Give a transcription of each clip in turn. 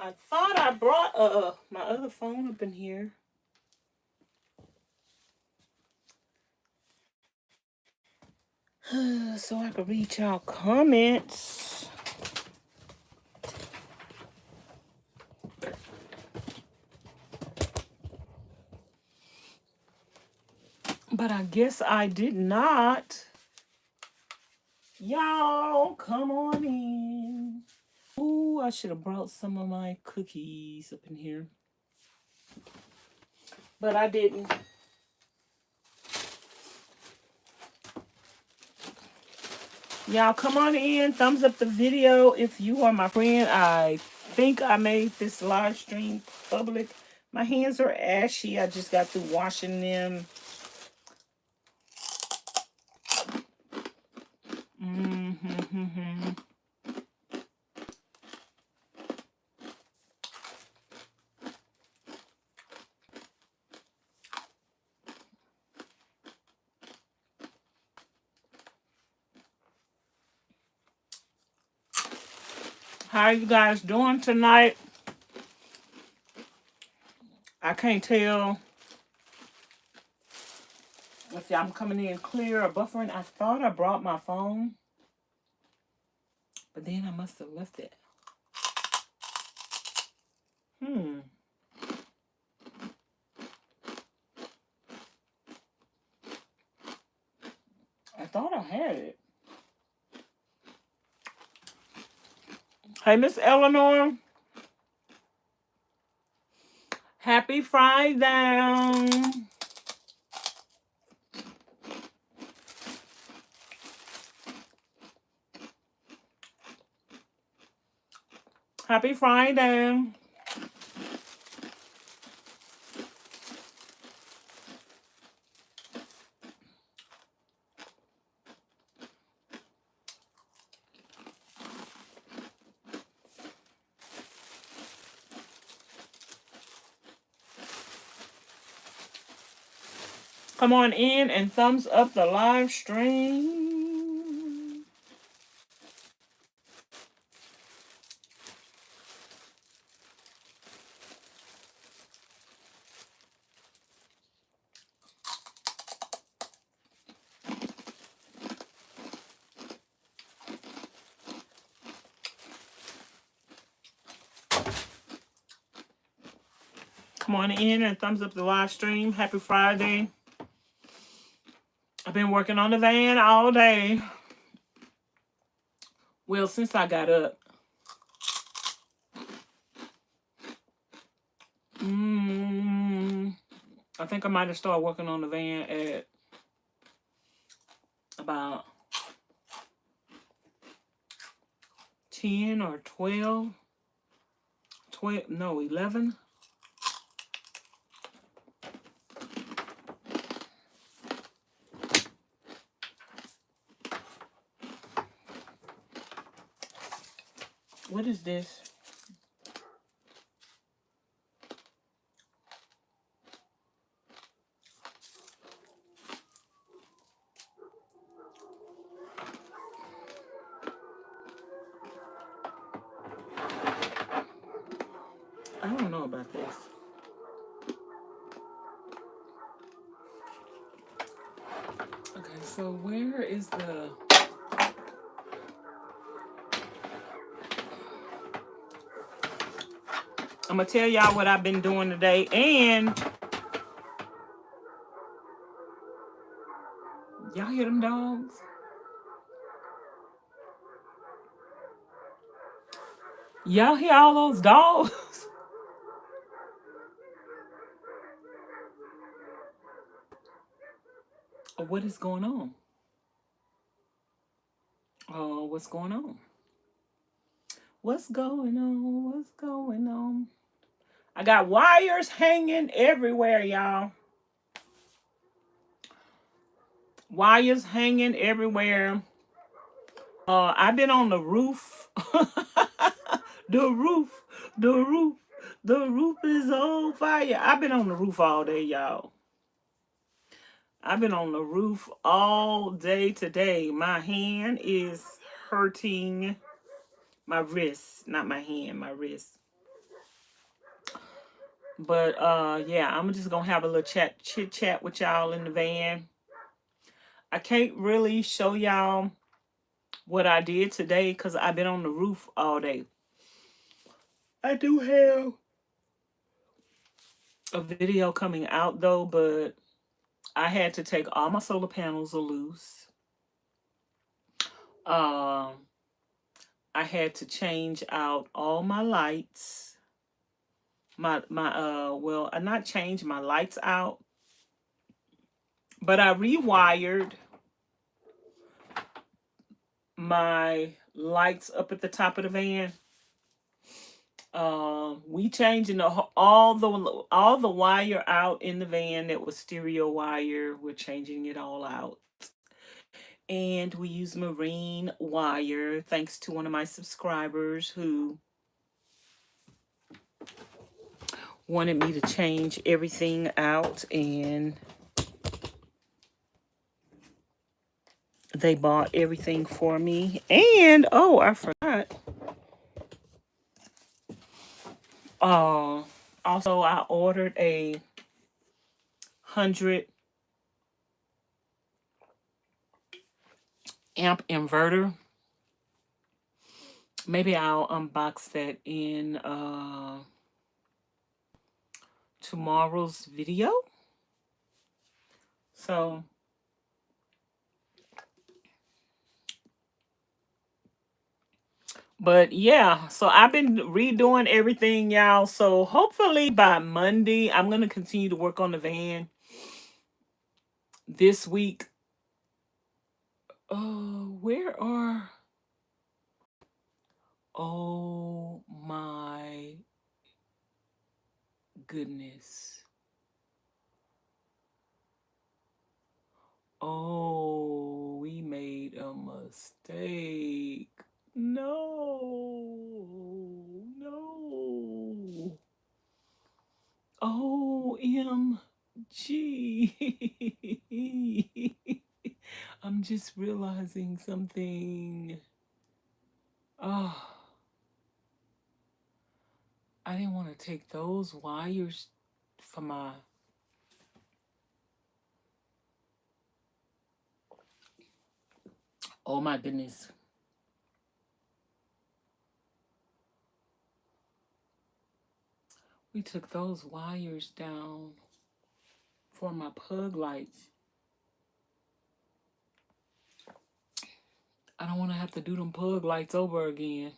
I thought I brought my other phone up in here. So I could read y'all comments. But I guess I did not. Y'all, come on in. Ooh, I should have brought some of my cookies up in here. But I didn't. Y'all, come on in. Thumbs up the video if you are my friend. I think I made this live stream public. My hands are ashy. I just got through washing them. How are you guys doing tonight? I can't tell if I'm coming in clear or buffering. I thought I brought my phone, but then I must have left it. I thought I had it. Hey, Miss Eleanor. Happy Friday. Happy Friday. Come on in and thumbs up the live stream. Come on in and thumbs up the live stream. Happy Friday. I've been working on the van all day. Well, since I got up. I think I might have started working on the van at about 10 or 12. 11. What is this? I don't know about this. Okay, so where is the... I'm going to tell y'all what I've been doing today. And y'all hear them dogs? Y'all hear all those dogs? What is going on? Oh, what's going on? What's going on? What's going on? I got wires hanging everywhere, y'all. Wires hanging everywhere. I've been on the roof. The roof is on fire. I've been on the roof all day, y'all. I've been on the roof all day today. My hand is hurting. My wrist, not my hand, my wrist. But yeah, I'm just gonna have a little chit chat with y'all in the van. I can't really show y'all what I did today because I've been on the roof all day. I do have a video coming out though, but I had to take all my solar panels loose. Um, I had to change out all my lights. Well, I not changed my lights out, but I rewired my lights up at the top of the van. We changing all the wire out in the van that was stereo wire. We're changing it all out. And we use marine wire thanks to one of my subscribers who wanted me to change everything out, and they bought everything for me. And oh, I forgot. Uh, Also I ordered a 100 amp inverter. Maybe I'll unbox that in tomorrow's video. So but yeah, so I've been redoing everything, y'all. So hopefully by Monday, I'm going to continue to work on the van this week. Where are... Oh my goodness. Oh, we made a mistake. No. No. OMG. I'm just realizing something. Oh, I didn't want to take those wires for my... Oh my goodness. We took those wires down for my pug lights. I don't want to have to do them pug lights over again.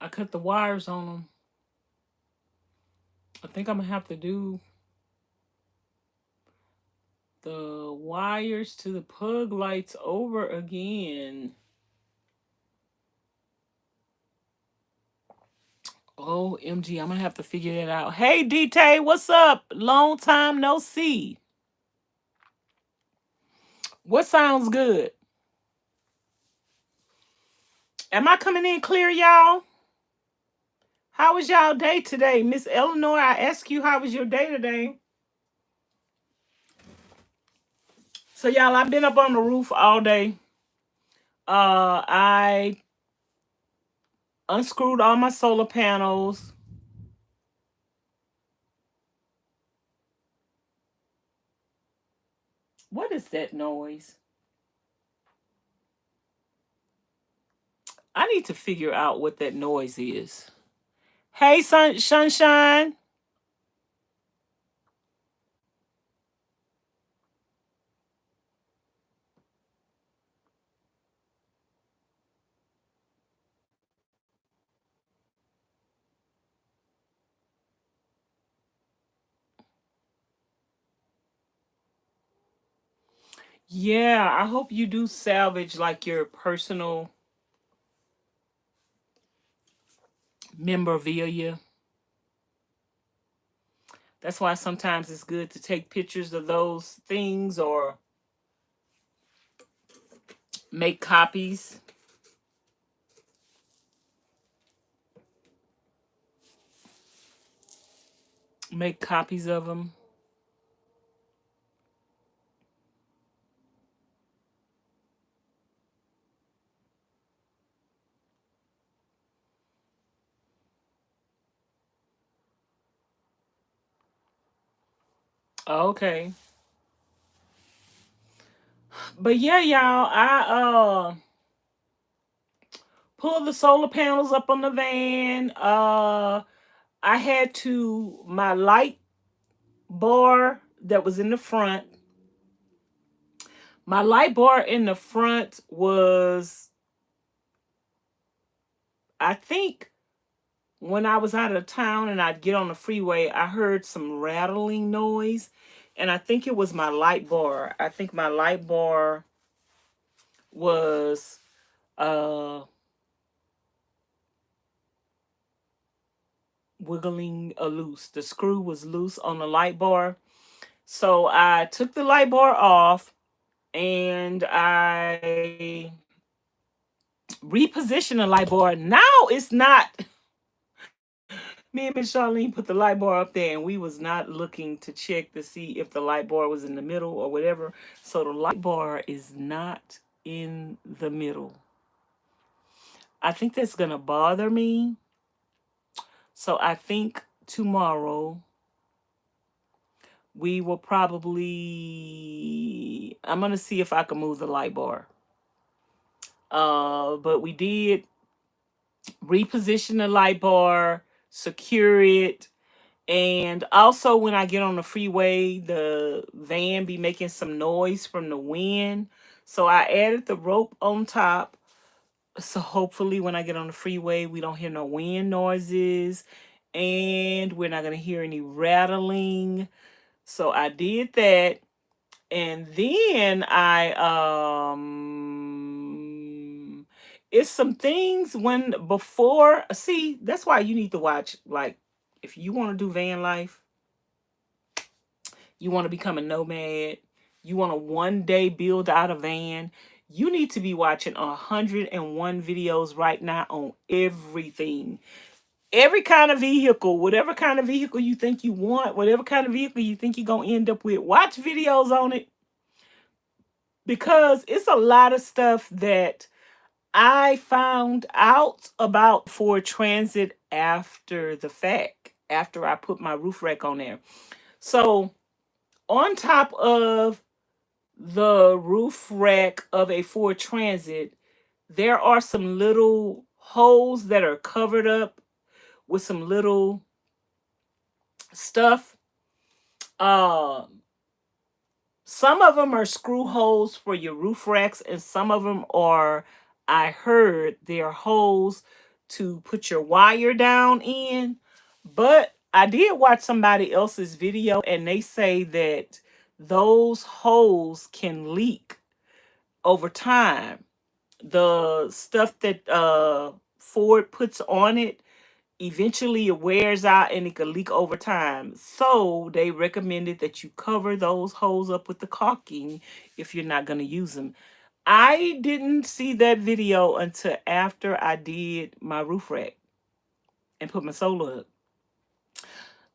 I cut the wires on them. I think I'm going to have to do the wires to the pug lights over again. OMG, I'm going to have to figure that out. Hey, D-Tay, what's up? Long time no see. What sounds good? Am I coming in clear, y'all? How was y'all day today? Miss Eleanor, I asked you how was your day today. So, y'all, I've been up on the roof all day. I unscrewed all my solar panels. What is that noise? I need to figure out what that noise is. Hey, sunshine. Yeah, I hope you do salvage like your personal memorabilia. That's why sometimes it's good to take pictures of those things or make copies. Make copies of them. Okay. But yeah, y'all, I pulled the solar panels up on the van. I had to my light bar that was in the front. My light bar in the front was, I think, when I was out of town and I'd get on the freeway, I heard some rattling noise. And I think it was my light bar. I think my light bar was uh wiggling loose. The screw was loose on the light bar. So I took the light bar off and I repositioned the light bar. Now it's not. Me and Ms Charlene put the light bar up there and we was not looking to check to see if the light bar was in the middle or whatever. So the light bar is not in the middle. I think that's going to bother me. So I think tomorrow we will probably, I'm going to see if I can move the light bar. But we did reposition the light bar, secure it. And also when I get on the freeway, the van be making some noise from the wind. So I added the rope on top. So hopefully when I get on the freeway, we don't hear no wind noises and we're not going to hear any rattling. So I did that. And then it's some things when before, see, that's why you need to watch, like, if you want to do van life, you want to become a nomad, you want to one day build out a van, you need to be watching 101 videos right now on everything. Every kind of vehicle, whatever kind of vehicle you think you want, whatever kind of vehicle you think you're going to end up with, watch videos on it. Because it's a lot of stuff that I found out about Ford Transit after the fact, after I put my roof rack on there. So on top of the roof rack of a Ford Transit, there are some little holes that are covered up with some little stuff. Some of them are screw holes for your roof racks, and some of them are, I heard, they're holes to put your wire down in. But I did watch somebody else's video, and they say that those holes can leak over time. The stuff that Ford puts on it, eventually it wears out and it could leak over time. So they recommended that you cover those holes up with the caulking if you're not going to use them. I didn't see that video until after I did my roof rack and put my solar up.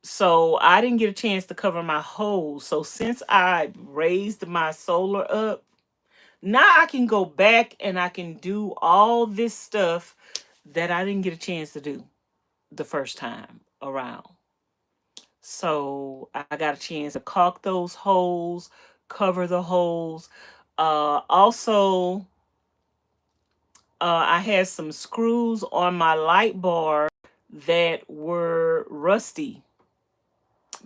So I didn't get a chance to cover my holes. So since I raised my solar up, now I can go back and I can do all this stuff that I didn't get a chance to do the first time around. So I got a chance to caulk those holes, cover the holes. Also, I had some screws on my light bar that were rusty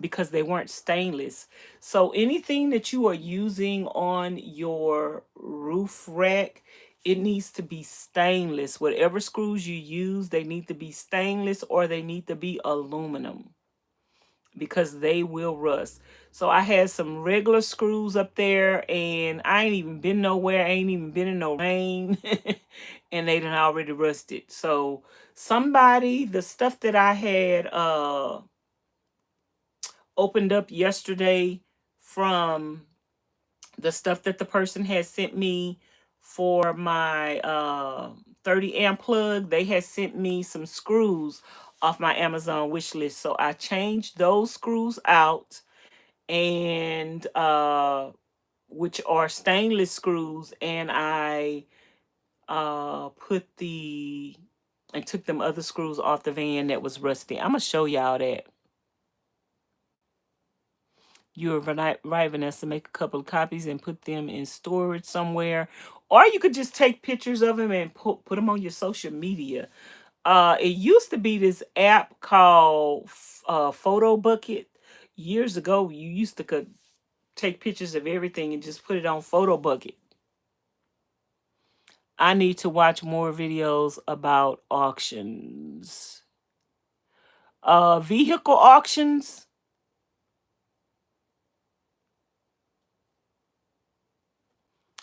because they weren't stainless. So anything that you are using on your roof rack, it needs to be stainless. Whatever screws you use, they need to be stainless or they need to be aluminum because they will rust. So I had some regular screws up there and I ain't even been nowhere. I ain't even been in no rain and they done already rusted. So somebody, the stuff that I had opened up yesterday from the stuff that the person had sent me for my 30 amp plug, they had sent me some screws off my Amazon wish list. So I changed those screws out and which are stainless screws, and I put the and took them other screws off the van that was rusty. I'm gonna show y'all that. You're right, Vanessa. Make a couple of copies and put them in storage somewhere. Or you could just take pictures of them and put them on your social media. It used to be this app called Photo Bucket. Years ago, you used to could take pictures of everything and just put it on Photo Bucket. I need to watch more videos about auctions. Vehicle auctions.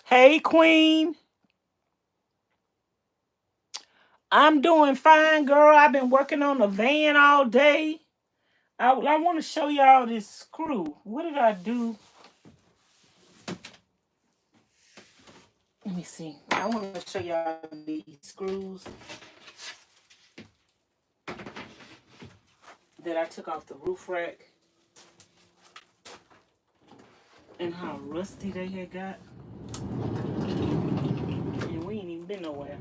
Hey, Queen. I'm doing fine, girl. I've been working on the van all day. I want to show y'all this screw. What did I do? Let me see. I want to show y'all these screws that I took off the roof rack and how rusty they had got. And we ain't even been nowhere.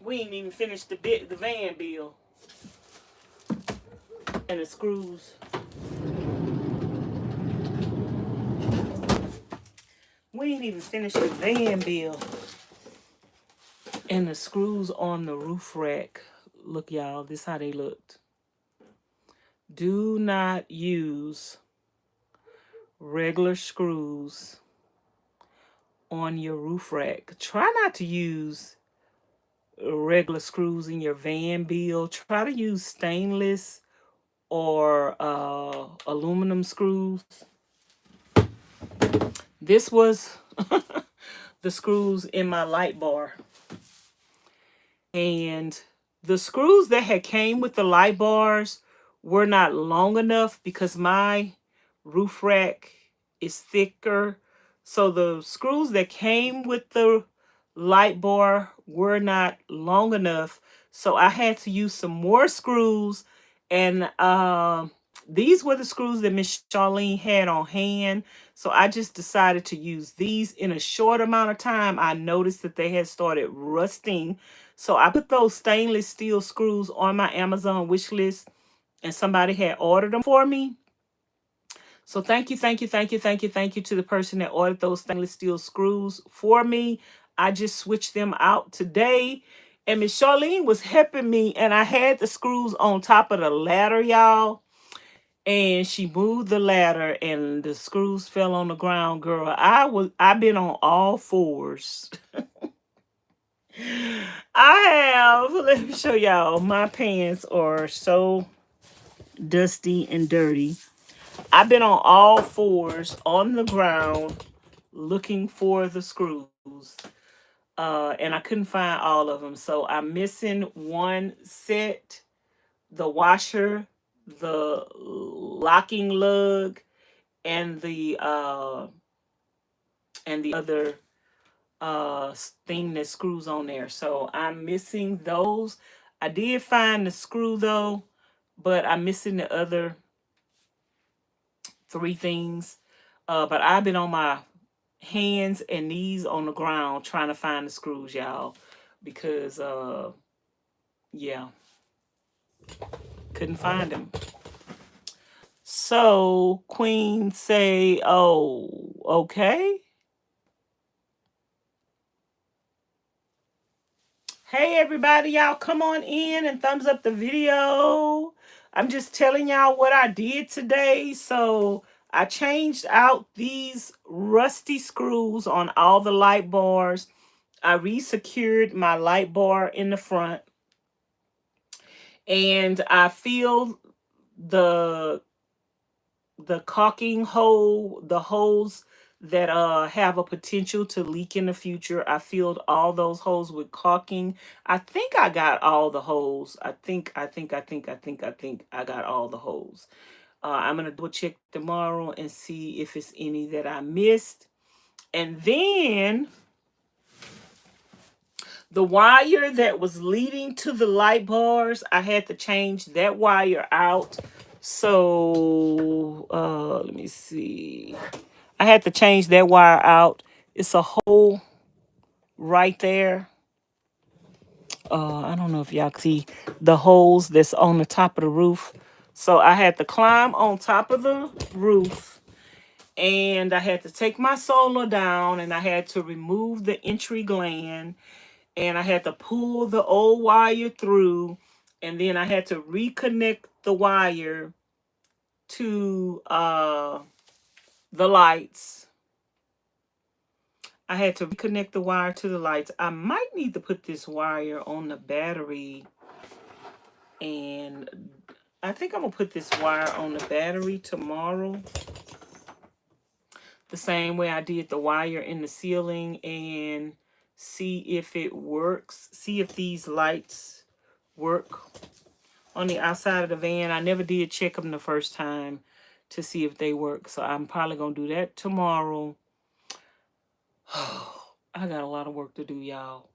We ain't even finished the van bill and the screws. We ain't even finished the van bill and the screws on the roof rack. Look, y'all, this how they looked. Do not use regular screws on your roof rack. Try not to use regular screws in your van bill. Try to use stainless or aluminum screws. This was the screws in my light bar. And the screws that had came with the light bars were not long enough because my roof rack is thicker. So the screws that came with the light bar were not long enough. So I had to use some more screws. And these were the screws that Ms Charlene had on hand. So I just decided to use these in a short amount of time. I noticed that they had started rusting. So I put those stainless steel screws on my Amazon wish list and somebody had ordered them for me. So thank you, thank you, thank you, thank you, thank you to the person that ordered those stainless steel screws for me. I just switched them out today. And Ms Charlene was helping me and I had the screws on top of the ladder, y'all. And she moved the ladder and the screws fell on the ground, girl. I've been on all fours. I have. Let me show y'all. My pants are so dusty and dirty. I've been on all fours on the ground looking for the screws. And I couldn't find all of them. So I'm missing one set, the washer, the locking lug, and the other thing that screws on there. So I'm missing those. I did find the screw though, but I'm missing the other three things. But I've been on my hands and knees on the ground trying to find the screws, y'all, because yeah, couldn't find them. So Queen say, oh, okay. Hey everybody, y'all come on in and thumbs up the video. I'm just telling y'all what I did today. So I changed out these rusty screws on all the light bars. I re-secured my light bar in the front. And I filled the caulking hole, the holes that have a potential to leak in the future. I filled all those holes with caulking. I think I got all the holes. I think I got all the holes. I'm gonna double check tomorrow and see if it's any that I missed. And then The wire that was leading to the light bars, I had to change that wire out. So, let me see. I had to change that wire out. It's a hole right there. I don't know if y'all see the holes that's on the top of the roof. So I had to climb on top of the roof, and I had to take my solar down, and I had to remove the entry gland, and I had to pull the old wire through, and then I had to reconnect the wire to the lights. I had to reconnect the wire to the lights. I might need to put this wire on the battery, and I think I'm going to put this wire on the battery tomorrow. The same way I did the wire in the ceiling, and see if it works. See if these lights work on the outside of the van. I never did check them the first time to see if they work. So I'm probably going to do that tomorrow. I got a lot of work to do, y'all.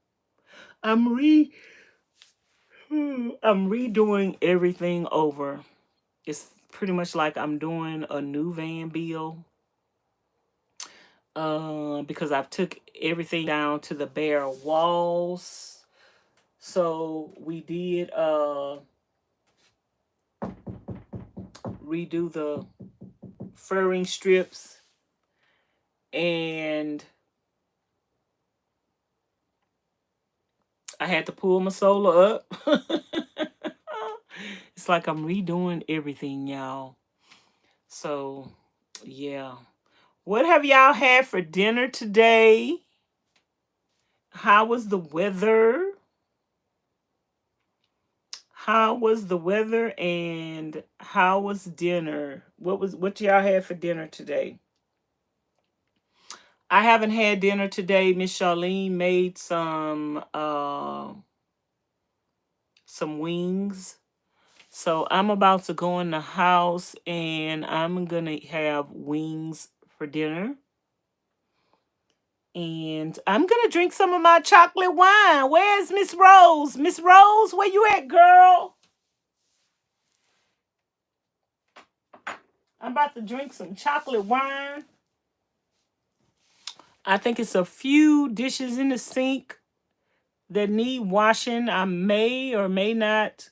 I'm redoing everything over. It's pretty much like I'm doing a new van build. Because I've took everything down to the bare walls. So we did redo the furring strips, and I had to pull my solar up. It's like I'm redoing everything, y'all. So, yeah. What have y'all had for dinner today? How was the weather? How was the weather, and how was dinner? What y'all had for dinner today? I haven't had dinner today. Ms Charlene made some wings. So I'm about to go in the house, and I'm gonna have wings for dinner. And I'm gonna drink some of my chocolate wine. Where's Miss Rose? Miss Rose, where you at, girl? I'm about to drink some chocolate wine. I think it's a few dishes in the sink that need washing. I may or may not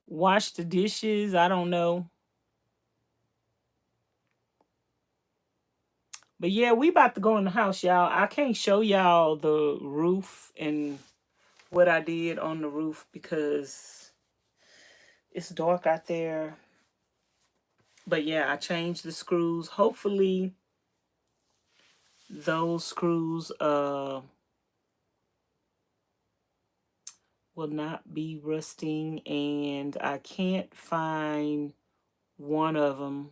wash the dishes. I don't know. But yeah, we about to go in the house, y'all. I can't show y'all the roof and what I did on the roof because it's dark out there. But yeah, I changed the screws. Hopefully those screws will not be rusting, and I can't find one of them.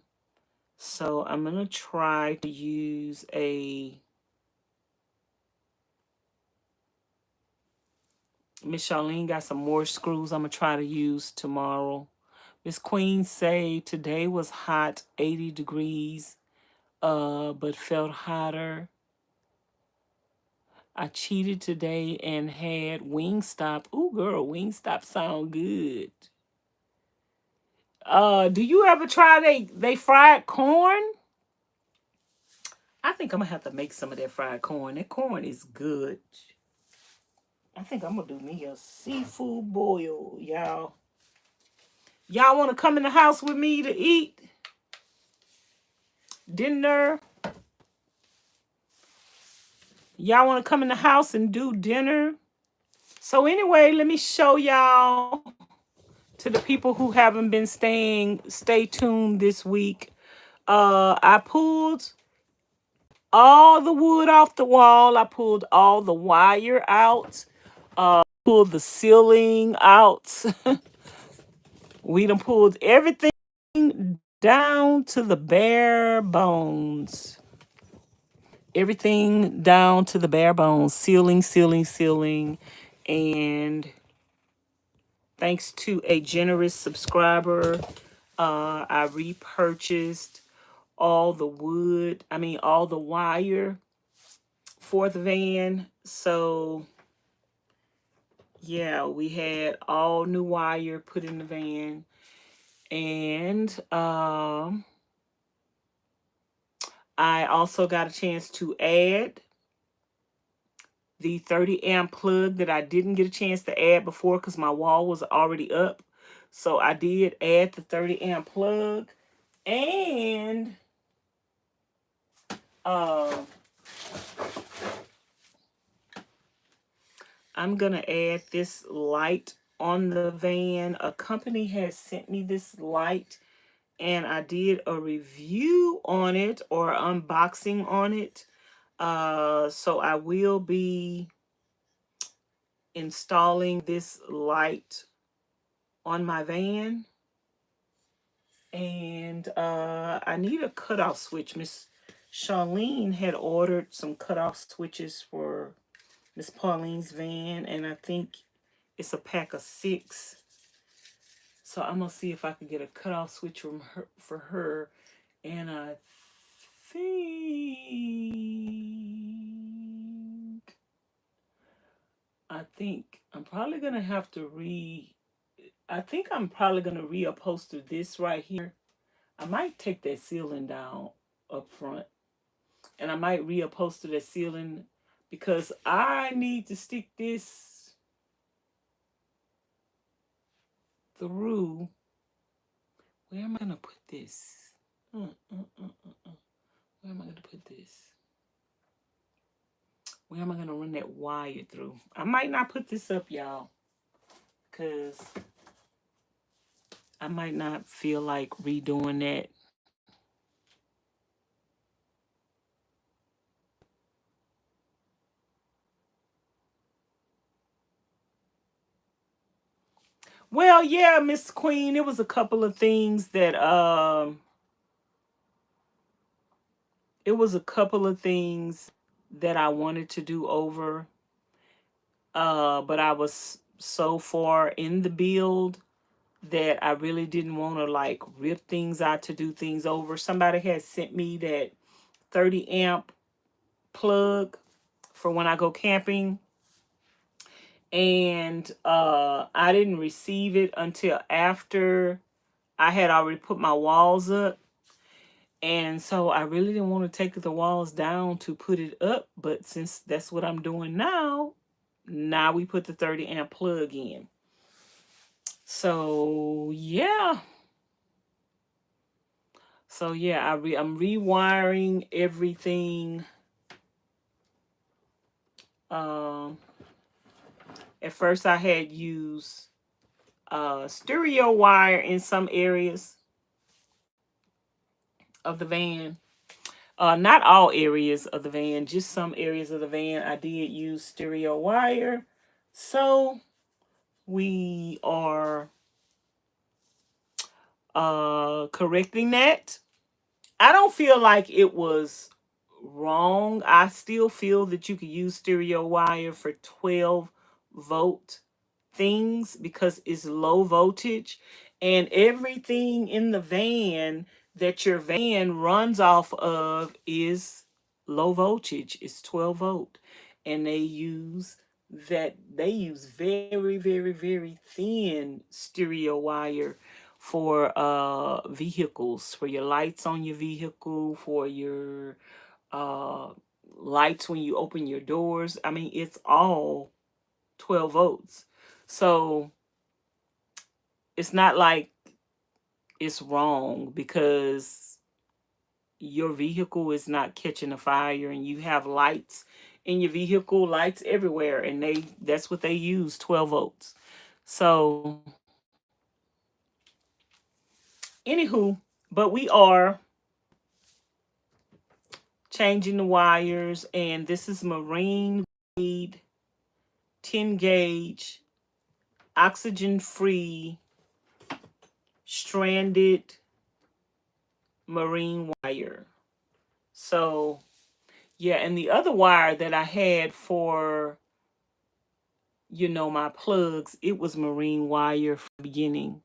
So I'm going to try to use a Miss Charlene got some more screws I'm going to try to use tomorrow. Miss Queen say today was hot, 80 degrees, but felt hotter. I cheated today and had Wingstop. Ooh, girl, Wingstop sound good. Do you ever try they fried corn? I think I'm gonna have to make some of that fried corn. That corn is good. I think I'm gonna do me a seafood boil, y'all. Y'all want to come in the house with me to eat dinner? Y'all want to come in the house and do dinner? So anyway, let me show y'all, to the people who haven't been stay tuned this week. I pulled all the wood off the wall. I pulled all the wire out. Pulled the ceiling out. We done pulled everything down to the bare bones. Everything down to the bare bones. Ceiling. And thanks to a generous subscriber, I repurchased all the wood. All the wire for the van. So yeah, we had all new wire put in the van. And I also got a chance to add the 30 amp plug that I didn't get a chance to add before because my wall was already up. So I did add the 30 amp plug. And I'm going to add this light on the van. A company has sent me this light, and I did a review on it, or unboxing on it. So I will be installing this light on my van. And I need a cutoff switch. Ms Charlene had ordered some cutoff switches for Miss Pauline's van, and I think it's a pack of 6. So I'm gonna see if I can get a cutoff switch from her for her. And I think I'm probably gonna have to I'm probably gonna reupholster this right here. I might take that ceiling down up front, and I might reupholster that ceiling because I need to stick this through. Where am I gonna put this? Where am I gonna put this? Where am I gonna run that wire through? I might not put this up, y'all, because I might not feel like redoing that. Well, yeah, Miss Queen, it was a couple of things that I wanted to do over. But I was so far in the build that I really didn't want to like rip things out to do things over. Somebody had sent me that 30 amp plug for when I go camping, and I didn't receive it until after I had already put my walls up. And so I really didn't want to take the walls down to put it up, but since that's what I'm doing now we put the 30 amp plug in. So yeah. I'm rewiring everything. At first I had used stereo wire in some areas of the van. Not all areas of the van, just some areas of the van I did use stereo wire. So we are correcting that. I don't feel like it was wrong. I still feel that you could use stereo wire for 12 volt things because it's low voltage, and everything in the van that your van runs off of is low voltage. It's 12 volt, and they use very, very, very thin stereo wire for vehicles, for your lights on your vehicle, for your uh lights when you open your doors. I mean, it's all 12 volts. So it's not like it's wrong because your vehicle is not catching a fire and you have lights in your vehicle, lights everywhere, and that's what they use, 12 volts. So anywho, but we are changing the wires, and this is marine grade 10 gauge oxygen free stranded marine wire. So yeah, and the other wire that I had for, my plugs, it was marine wire from the beginning.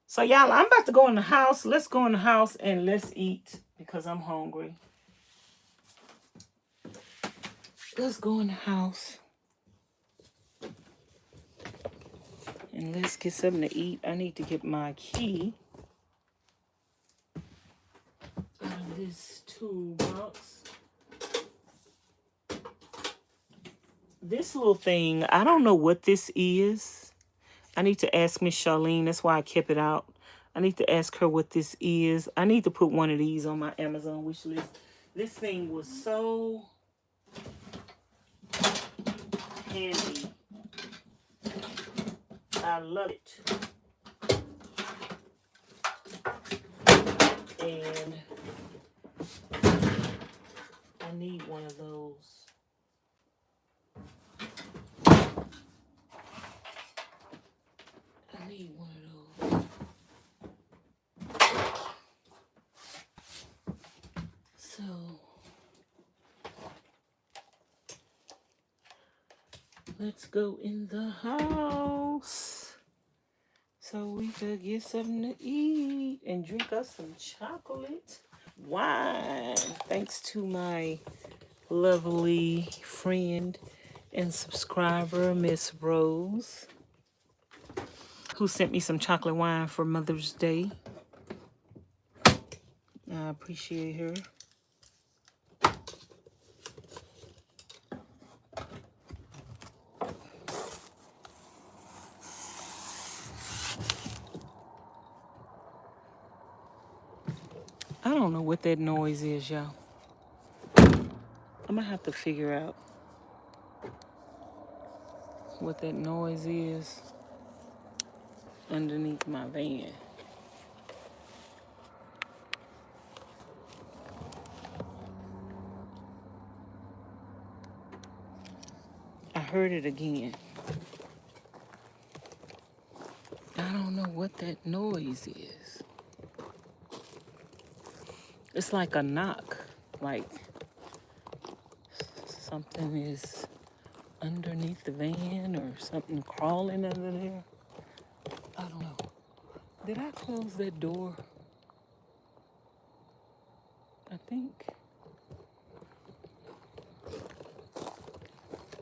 So y'all, I'm about to go in the house. Let's go in the house and let's eat because I'm hungry. Let's go in the house. And let's get something to eat. I need to get my key out of this toolbox. This little thing, I don't know what this is. I need to ask Ms Charlene. That's why I kept it out. I need to ask her what this is. I need to put one of these on my Amazon wish list. This thing was so handy. I love it. And I need one of those. I need one of those. So let's go in the house so we could get something to eat and drink us some chocolate wine. Thanks to my lovely friend and subscriber, Miss Rose, who sent me some chocolate wine for Mother's Day. I appreciate her. I don't know what that noise is, y'all. I'm gonna have to figure out what that noise is underneath my van. I heard it again. I don't know what that noise is. It's like a knock, like something is underneath the van or something crawling under there. I don't know. Did I close that door? I think.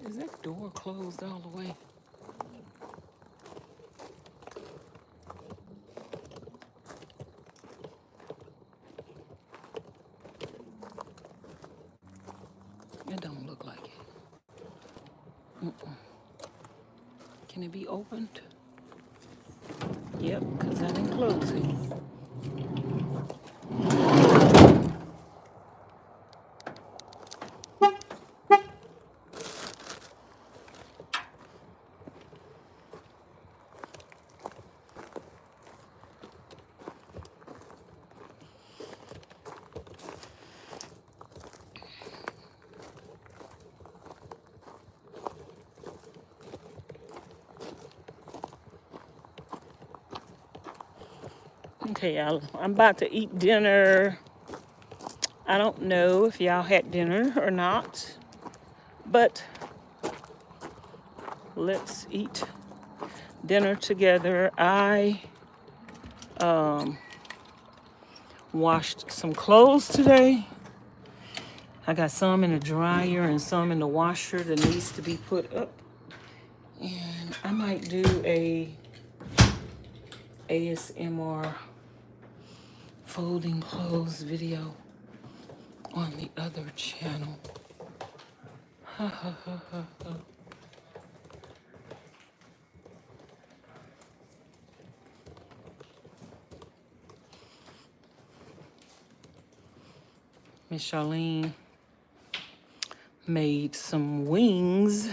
Is that door closed all the way? It don't look like it. Can it be opened? Yep, because I didn't close it. Okay, y'all, I'm about to eat dinner. I don't know if y'all had dinner or not, but let's eat dinner together. I washed some clothes today. I got some in the dryer and some in the washer that needs to be put up. And I might do a ASMR folding clothes video on the other channel. Ha ha ha ha ha. Ms Charlene made some wings.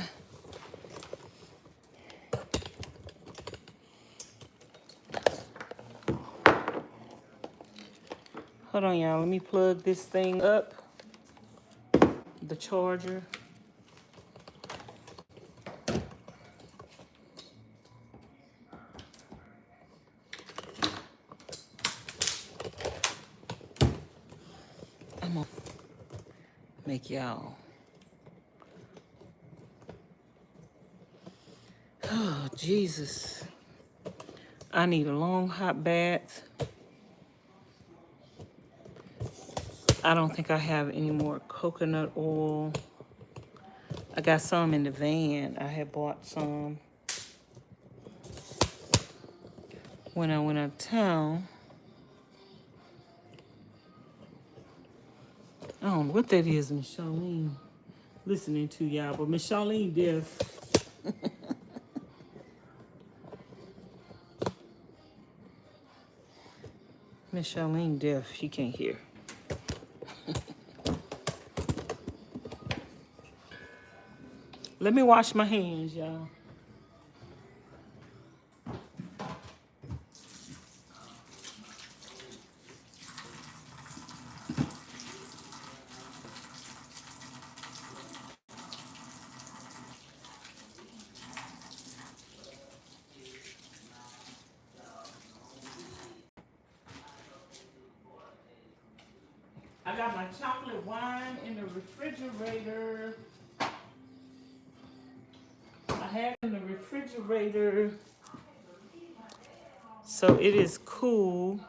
Hold on, y'all. Let me plug this thing up. The charger. I'm gonna make y'all. Oh, Jesus. I need a long hot bath. I don't think I have any more coconut oil. I got some in the van. I had bought some. when I went out of town. I don't know what that is, Ms Charlene listening to y'all, but Ms Charlene deaf. Ms Charlene deaf, she can't hear. Let me wash my hands, y'all. I got my chocolate wine in the refrigerator. I have it in the refrigerator, so it is cool.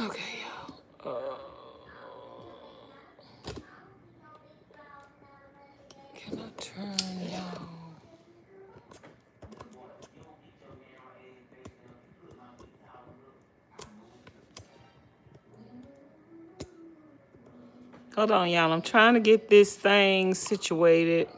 Okay, y'all. Can I turn y'all? Hold on, y'all. I'm trying to get this thing situated.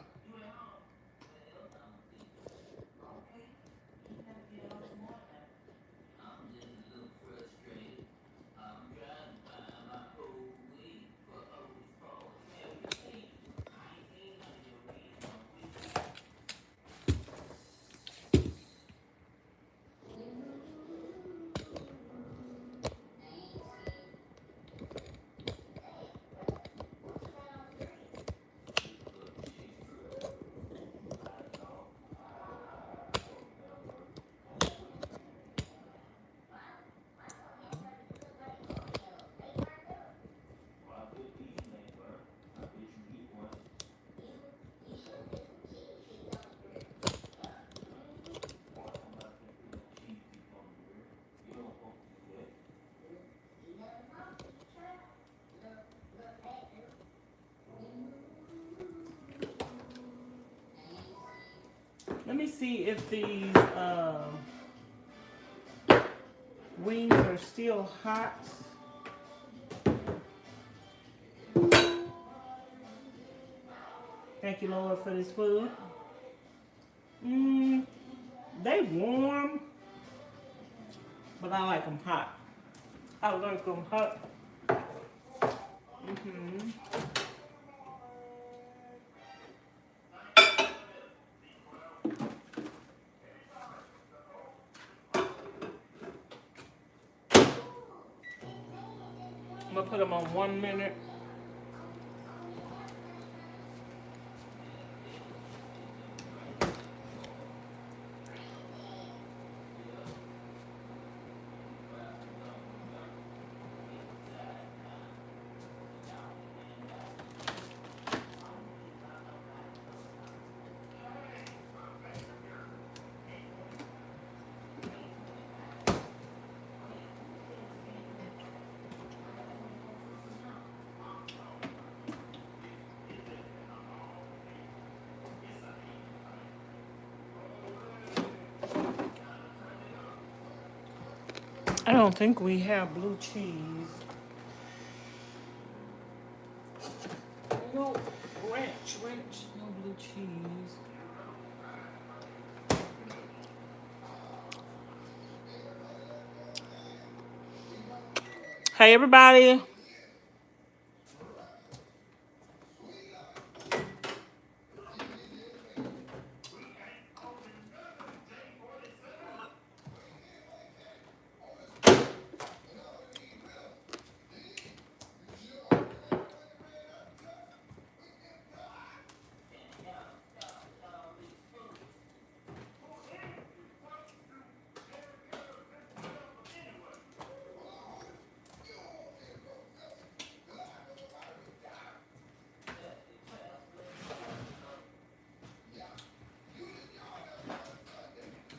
Let me see if these wings are still hot. Thank you, Lord, for this food. They warm, but I like them hot. I like them hot. I'm gonna put them on 1 minute. I don't think we have blue cheese. No ranch, no blue cheese. Hey, everybody.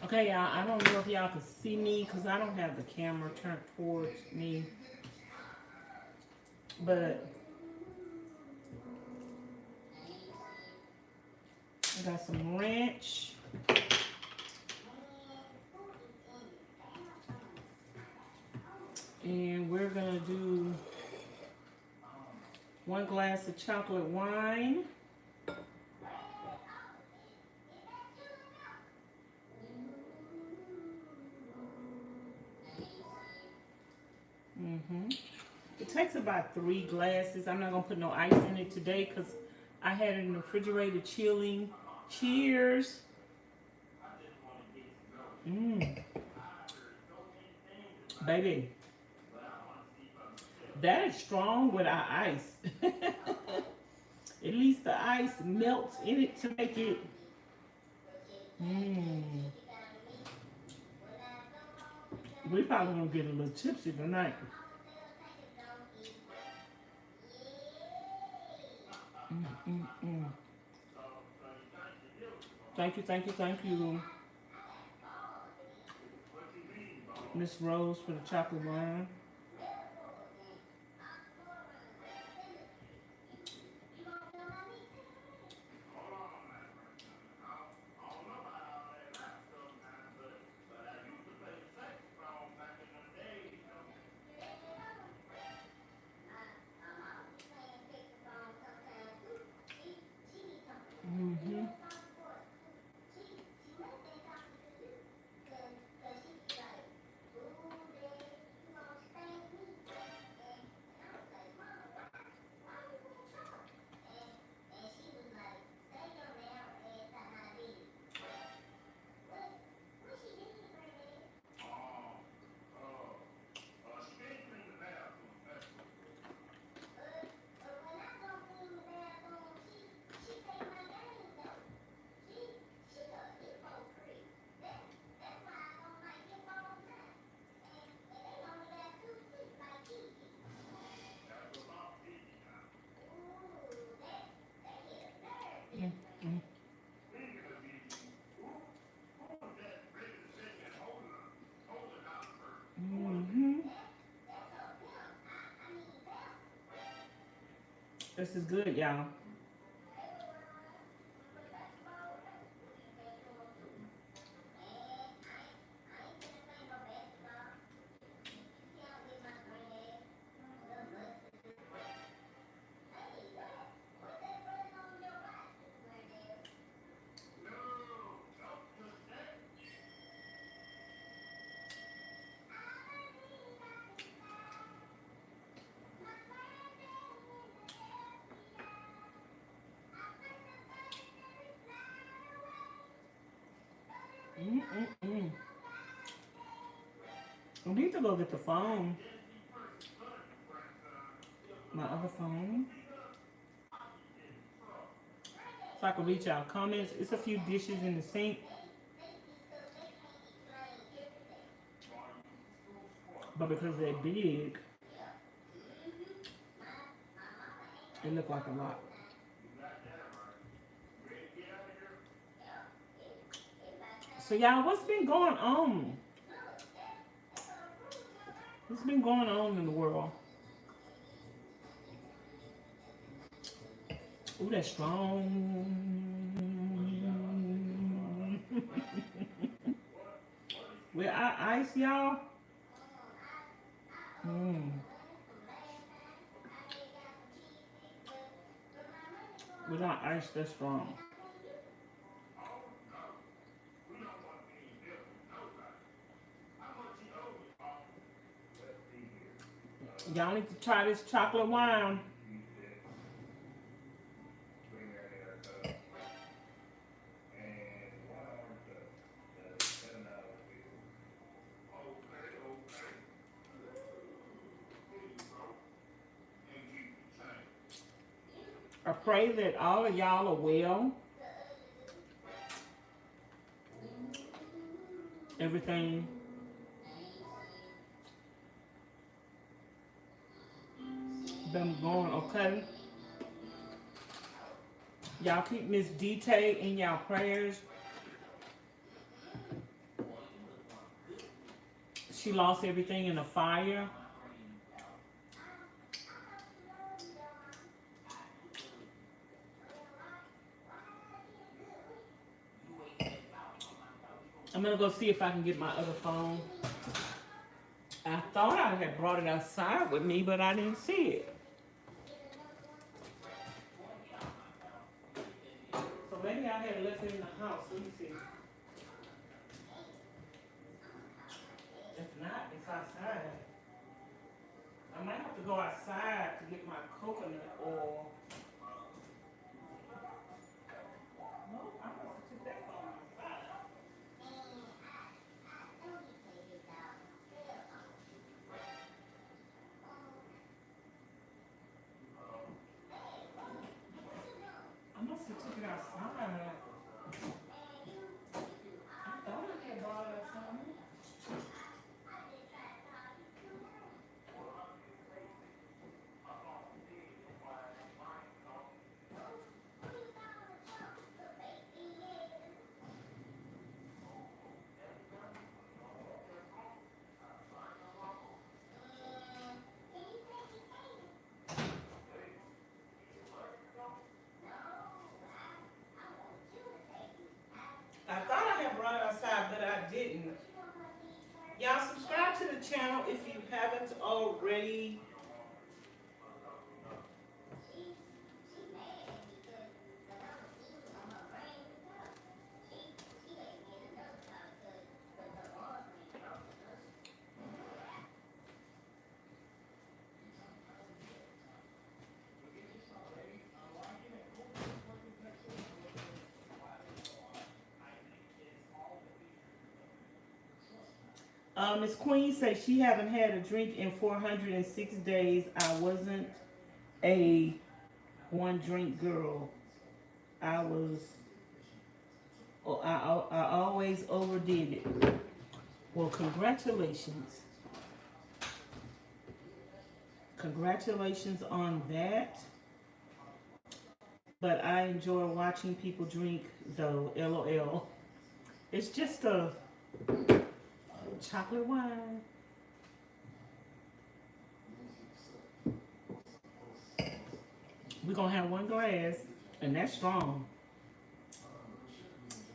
Okay, y'all, I don't know if y'all can see me because I don't have the camera turned towards me. But I got some ranch. And we're going to do 1 glass of chocolate wine. It takes about 3 glasses. I'm not going to put no ice in it today because I had it in the refrigerator chilling. Cheers. Baby, that is strong without ice. At least the ice melts in it to make it. We probably gonna get a little tipsy tonight. Thank you, thank you, thank you, Miss Rose, for the chocolate wine. This is good, y'all. I need to go get the phone. My other phone. So I can reach out comments. It's a few dishes in the sink. But because they're big, it look like a lot. So y'all, what's been going on? What's been going on in the world? Ooh, that's strong. Without ice, y'all. Without ice, that's strong. Y'all need to try this chocolate wine. I pray that all of y'all are well. Everything been going okay. Y'all keep Miss D-Tay in y'all prayers. She lost everything in a fire. I'm gonna go see if I can get my other phone. I thought I had brought it outside with me, but I didn't see it. So maybe I had left it in the house. Let me see. If not, it's outside. I might have to go outside to get my coconut oil. No, I'm gonna put that phone outside. I must have took it outside. I thought I had brought it outside. I thought I had brought it outside, but I didn't. Y'all subscribe to the channel if you haven't already. Ms. Queen says she haven't had a drink in 406 days. I wasn't a one drink girl. I always overdid it. Well, congratulations. Congratulations on that. But I enjoy watching people drink though, LOL. It's just a chocolate wine. We're gonna have one glass, and that's strong.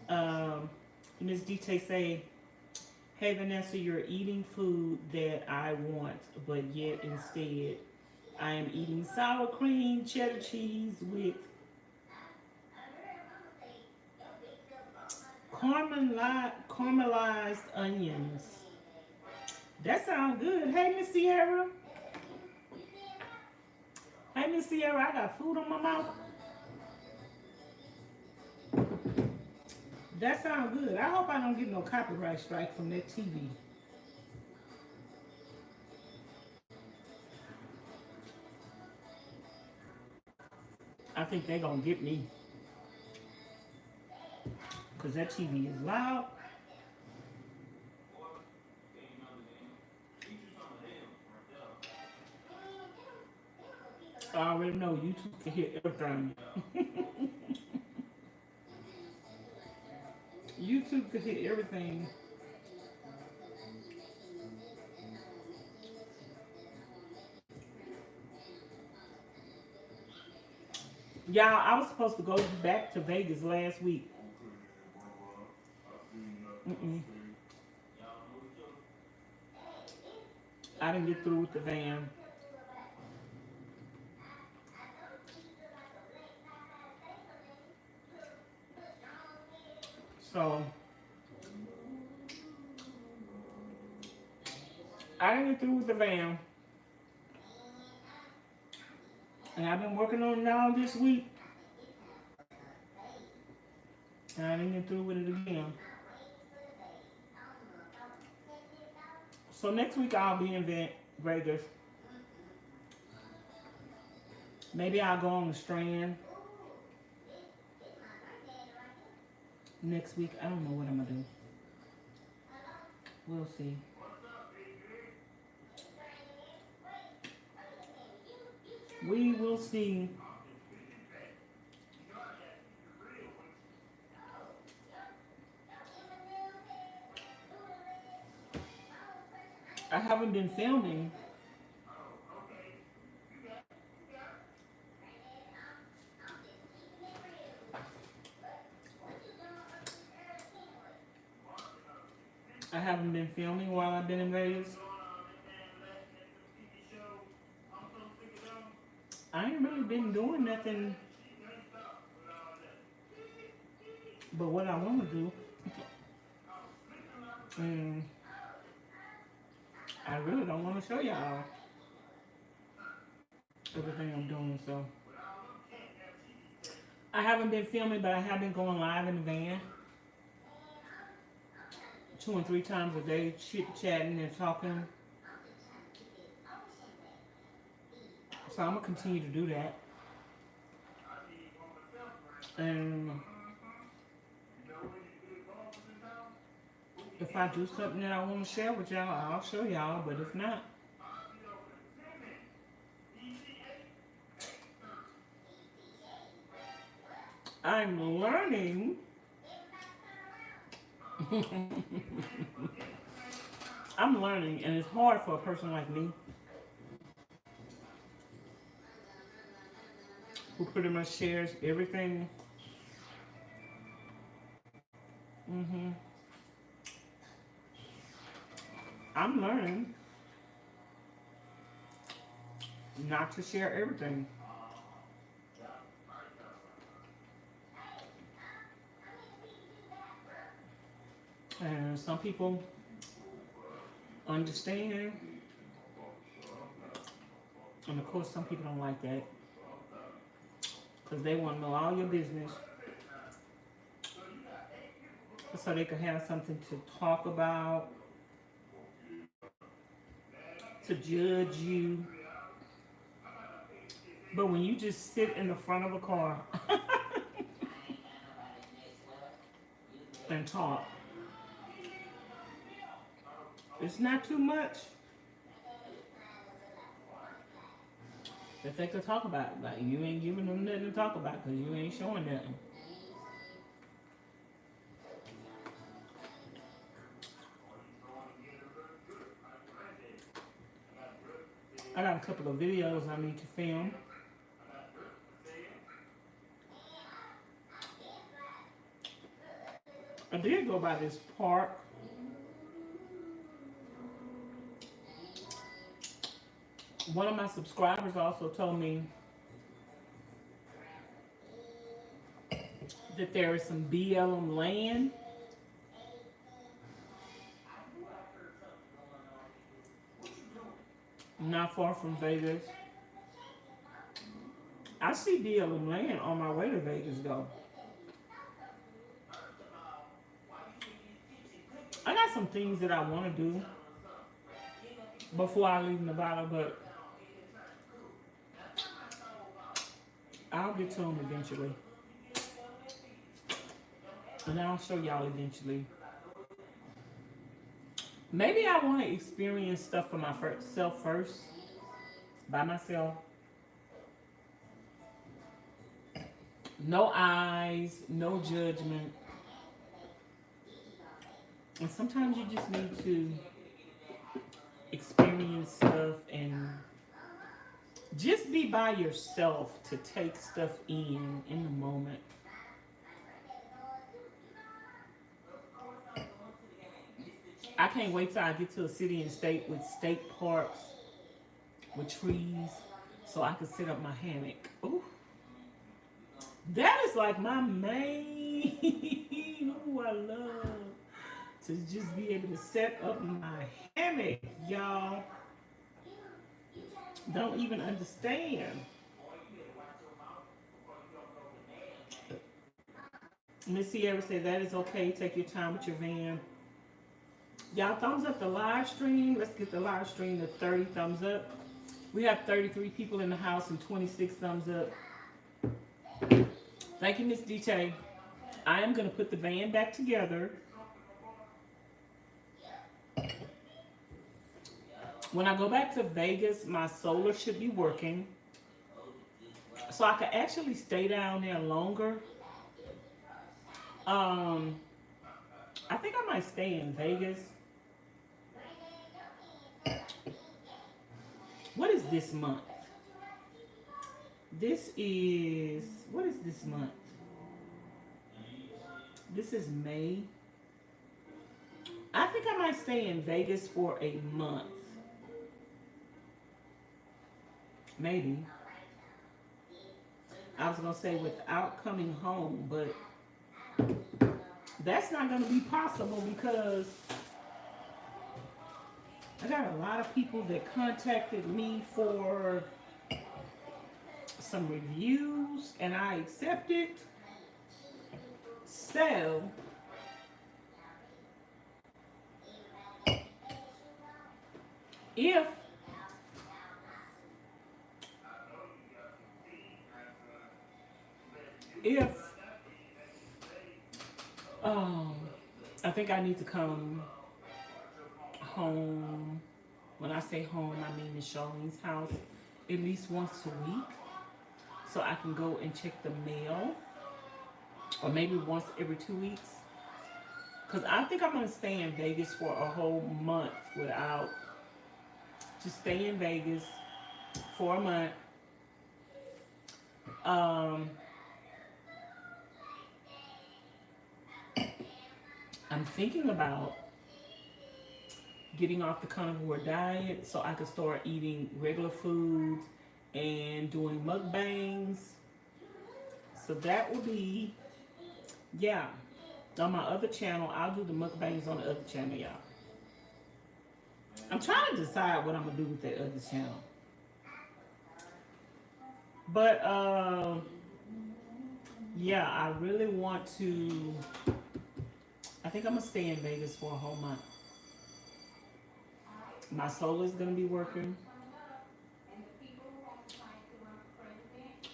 Ms. DT say, hey Vanessa, you're eating food that I want, but yet instead I am eating sour cream, cheddar cheese with caramelized onions. That sounds good. Hey, Miss Sierra. Hey, Miss Sierra, I got food on my mouth. That sounds good. I hope I don't get no copyright strike from that TV. I think they're going to get me. Because that TV is loud. I already know YouTube can hear everything. YouTube can hear everything. Y'all, I was supposed to go back to Vegas last week. I didn't get through with the van. So I didn't get through with the van. And I've been working on it now this week. And I didn't get through with it again. So next week I'll be in Vegas. Maybe I'll go on the Strand. Next week, I don't know what I'm gonna do. We'll see. We will see. haven't been filming. I haven't been filming while I've been in Vegas. I ain't really been doing nothing but what I want to do. And I really don't want to show y'all everything I'm doing, so. I haven't been filming, but I have been going live in the van 2 and 3 times a day, chit-chatting and talking. So I'm going to continue to do that. And if I do something that I want to share with y'all, I'll show y'all. But if not, I'm learning. I'm learning, and it's hard for a person like me who pretty much shares everything. I'm learning not to share everything. And some people understand, and of course some people don't like that because they want to know all your business so they can have something to talk about, to judge you. But when you just sit in the front of a car and talk, it's not too much that they could talk about. Like, you ain't giving them nothing to talk about because you ain't showing nothing. I got a couple of videos I need to film. I did go by this park. One of my subscribers also told me that there is some BLM land not far from Vegas. I see BLM land on my way to Vegas though. I got some things that I want to do before I leave Nevada, but I'll get to them eventually. And I'll show y'all eventually. Maybe I want to experience stuff for myself first, by myself. No eyes, no judgment. And sometimes you just need to experience stuff and just be by yourself to take stuff in the moment. I can't wait till I get to a city and state with state parks, with trees, so I can sit up my hammock. Ooh. That is like my main, ooh, I love to just be able to set up my hammock, y'all. Don't even understand. Ms Sierra said that is okay. Take your time with your van. Y'all thumbs up the live stream. Let's get the live stream to 30 thumbs up. We have 33 people in the house and 26 thumbs up. Thank you, Miss DJ. I am going to put the van back together. When I go back to Vegas, my solar should be working. So I can actually stay down there longer. I think I might stay in Vegas What is this month? This is, what is this month? This is May. I think I might stay in Vegas for a month. Maybe. I was going to say without coming home, but that's not going to be possible because I got a lot of people that contacted me for some reviews and I accepted. So if I think I need to come home. When I say home, I mean Ms Charlene's house at least once a week, so I can go and check the mail, or maybe once every 2 weeks. Because I think I'm going to stay in Vegas for a whole month without, just stay in Vegas for a month. I'm thinking about getting off the carnivore diet so I can start eating regular foods and doing mukbangs. So that will be, yeah. On my other channel, I'll do the mukbangs on the other channel, y'all. I'm trying to decide what I'm going to do with that other channel. But, yeah, I really want to, I think I'm going to stay in Vegas for a whole month. My solar is going to be working.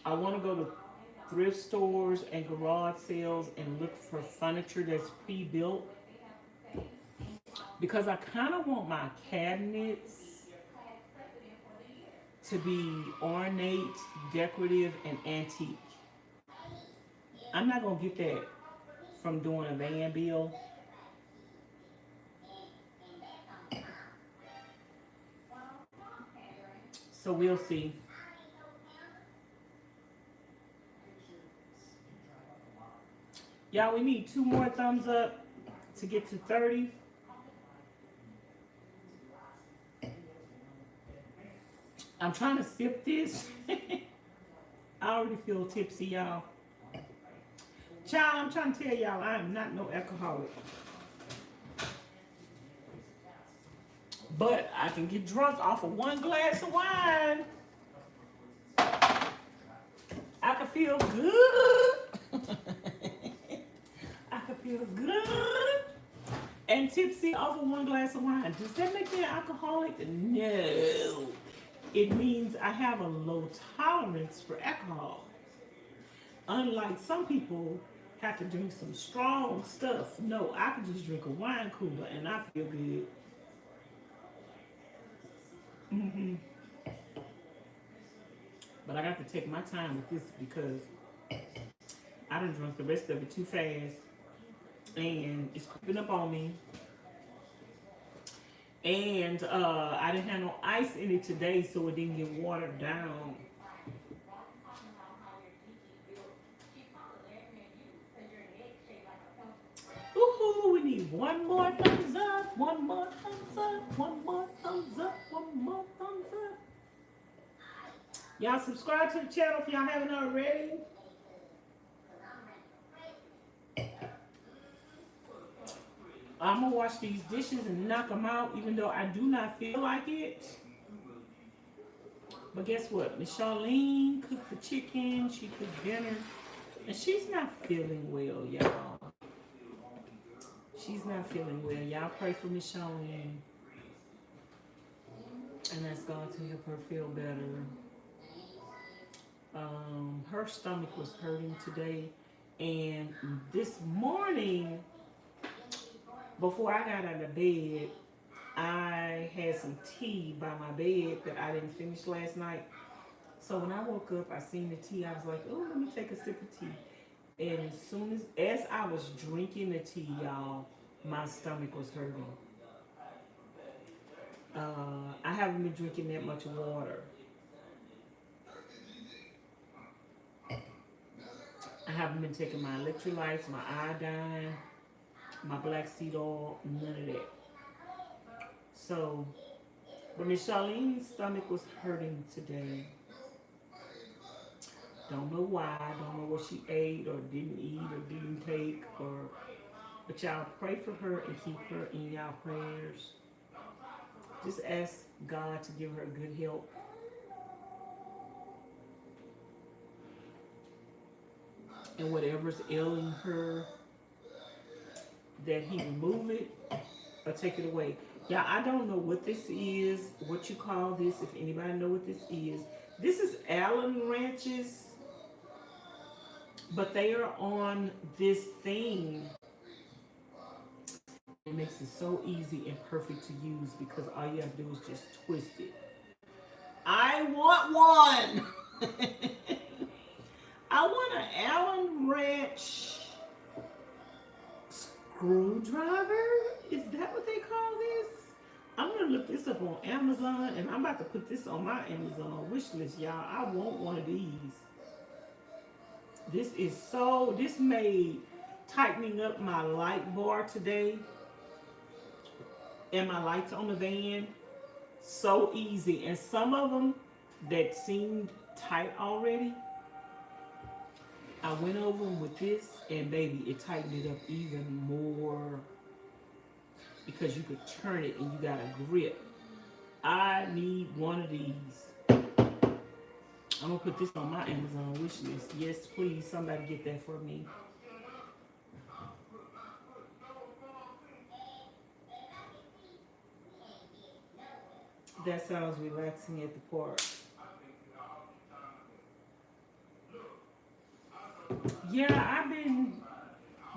I want to go to thrift stores and garage sales and look for furniture that's pre-built, because I kind of want my cabinets to be ornate, decorative, and antique. I'm not going to get that from doing a van bill. So we'll see. Y'all, we need 2 more thumbs up to get to 30. I'm trying to sip this. I already feel tipsy, y'all. Child, I'm trying to tell y'all, I am not no alcoholic. But I can get drunk off of 1 glass of wine. I can feel good. I can feel good and tipsy off of 1 glass of wine. Does that make me an alcoholic? No. It means I have a low tolerance for alcohol. Unlike some people have to drink some strong stuff. No, I can just drink a wine cooler and I feel good. But I got to take my time with this because I done drunk the rest of it too fast. And it's creeping up on me. And I didn't have no ice in it today, so it didn't get watered down. Woohoo! We need 1 more thumbs up, 1 more thumbs up, 1 more thumbs up, 1 more thumbs up. Y'all subscribe to the channel if y'all haven't already. I'm going to wash these dishes and knock them out, even though I do not feel like it. But guess what? Ms Charlene cooked the chicken. She cooked dinner. And she's not feeling well, y'all. She's not feeling well. Y'all pray for Ms Charlene. And ask God to help her feel better. Her stomach was hurting today. And this morning, before I got out of bed, I had some tea by my bed that I didn't finish last night. So when I woke up, I seen the tea. I was like, oh, let me take a sip of tea. And as soon as I was drinking the tea, y'all, my stomach was hurting. I haven't been drinking that much water. I haven't been taking my electrolytes, my iodine, my black seed oil, none of that. So, but Ms Charlene's stomach was hurting today. Don't know why. Don't know what she ate or didn't eat or didn't take. But y'all pray for her and keep her in y'all prayers. Just ask God to give her good health. And whatever's ailing her, that He remove it or take it away. Yeah, I don't know what this is, what you call this, if anybody know what this is. This is Allen Ranches, but they are on this thing. It makes it so easy and perfect to use because all you have to do is just twist it. I want one! I want an Allen Ranch screwdriver? Is that what they call this? I'm gonna look this up on Amazon and I'm about to put this on my Amazon wish list, y'all. I want one of these. This made tightening up my light bar today and my lights on the van so easy. And some of them that seemed tight already, I went over them with this and baby, it tightened it up even more because you could turn it and you got a grip. I need one of these. I'm gonna put this on my Amazon wish list. Yes, please, somebody get that for me. That sounds relaxing at the park. Yeah, I've been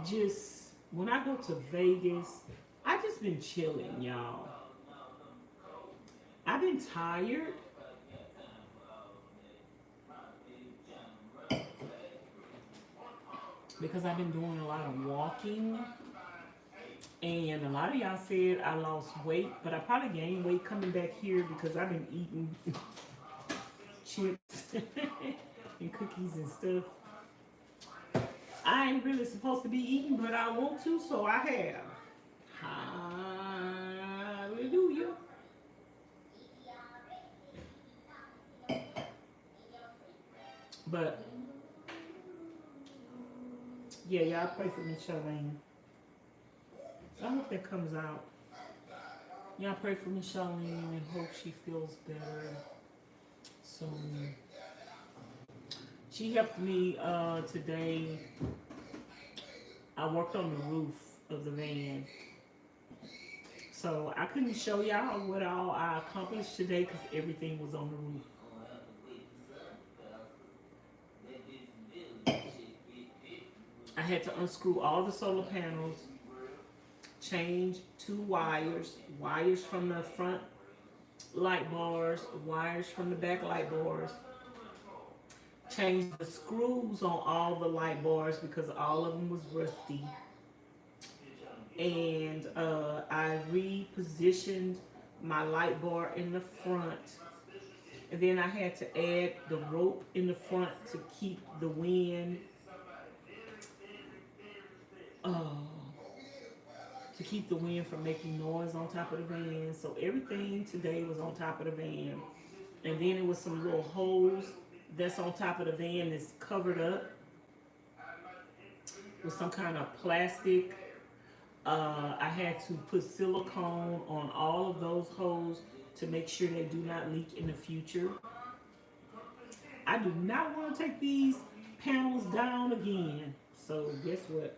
just, when I go to Vegas, I just been chilling, y'all. I've been tired. Because I've been doing a lot of walking. And a lot of y'all said I lost weight, but I probably gained weight coming back here because I've been eating chips and cookies and stuff. I ain't really supposed to be eating, but I want to, so I have. Hallelujah. But, yeah, y'all pray for Ms Charlene. I hope that comes out. Y'all pray for Ms Charlene and hope she feels better soon. She helped me today. I worked on the roof of the van. So I couldn't show y'all what all I accomplished today because everything was on the roof. I had to unscrew all the solar panels, change 2 wires, wires from the front light bars, wires from the back light bars, change the screws on all the light bars because all of them was rusty. And I repositioned my light bar in the front. And then I had to add the rope in the front to keep the wind from making noise on top of the van. So everything today was on top of the van. And then it was some little holes that's on top of the van that's covered up with some kind of plastic. I had to put silicone on all of those holes to make sure they do not leak in the future. I do not want to take these panels down again. So guess what?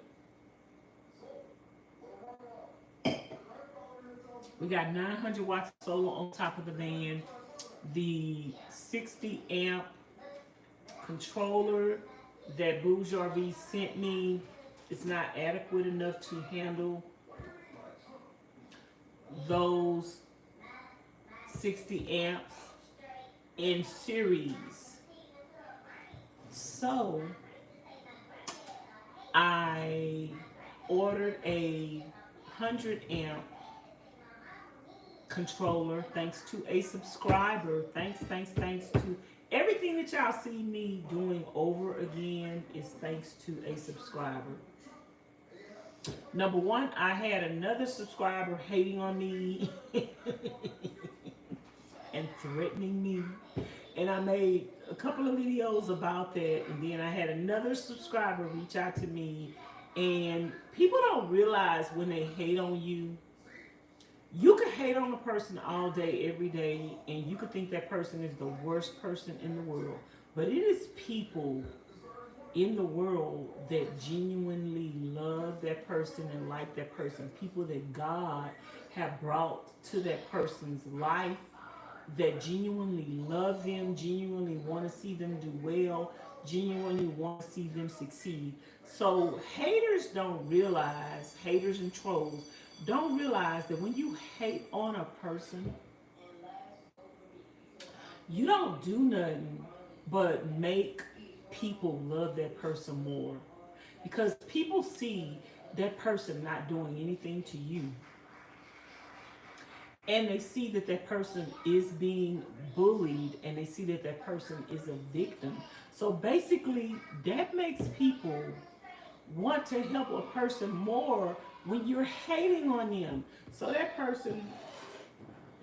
We got 900 watts of solar on top of the van. The 60 amp controller that Bourgeois sent me is not adequate enough to handle those 60 amps in series. So I ordered a 100 amp controller, thanks to a subscriber, thanks to everything that y'all see me doing over again is thanks to a subscriber. Number one, I had another subscriber hating on me and threatening me. And I made a couple of videos about that. And then I had another subscriber reach out to me. And people don't realize when they hate on you, you can hate on a person all day, every day, and you could think that person is the worst person in the world. But it is people in the world that genuinely love that person and like that person. People that God have brought to that person's life, that genuinely love them, genuinely want to see them do well, genuinely want to see them succeed. So haters don't realize, haters and trolls don't realize that when you hate on a person, you don't do nothing but make people love that person more. Because people see that person not doing anything to you. And they see that that person is being bullied, and they see that that person is a victim. So basically, that makes people want to help a person more when you're hating on them. So that person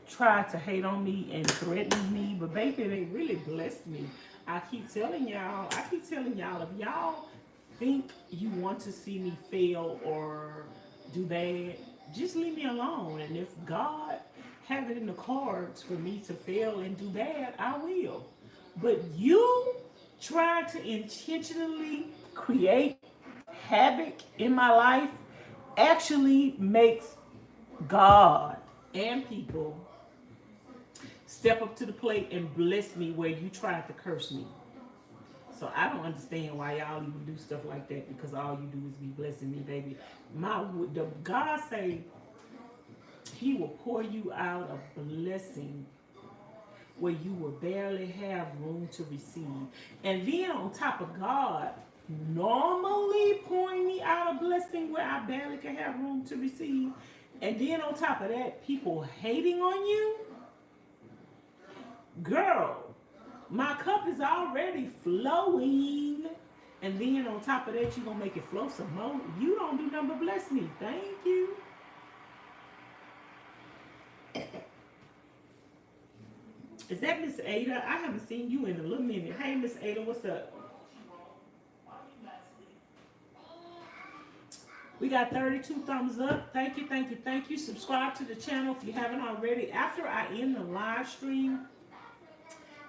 tried to hate on me and threaten me, but baby, they really blessed me. I keep telling y'all, if y'all think you want to see me fail or do bad, just leave me alone. And if God have it in the cards for me to fail and do bad, I will. But you try to intentionally create havoc in my life actually makes God and people step up to the plate and bless me where you tried to curse me. So I don't understand why y'all even do stuff like that, because all you do is be blessing me, baby. The God say He will pour you out a blessing where you will barely have room to receive. And then on top of God normally pouring me out a blessing where I barely can have room to receive, and then on top of that, people hating on you, girl, my cup is already flowing. And then on top of that, you're going to make it flow some more. You don't do nothing but bless me. Thank you. Is that Miss Ada? I haven't seen you in a little minute. Hey, Miss Ada, what's up? We got 32 thumbs up. Thank you, thank you, thank you. Subscribe to the channel if you haven't already. After I end the live stream,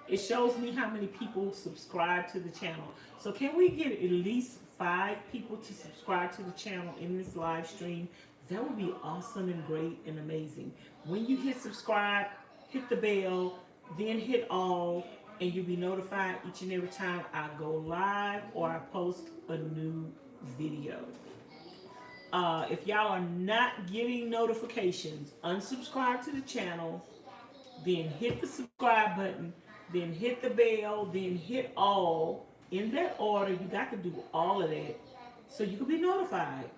it shows me how many people subscribe to the channel. So can we get at least 5 people to subscribe to the channel in this live stream? That would be awesome and great and amazing. When you hit subscribe, hit the bell, then hit all, and you'll be notified each and every time I go live or I post a new video. If y'all are not getting notifications, unsubscribe to the channel, then hit the subscribe button, then hit the bell, then hit all. In that order, you got to do all of that so you can be notified.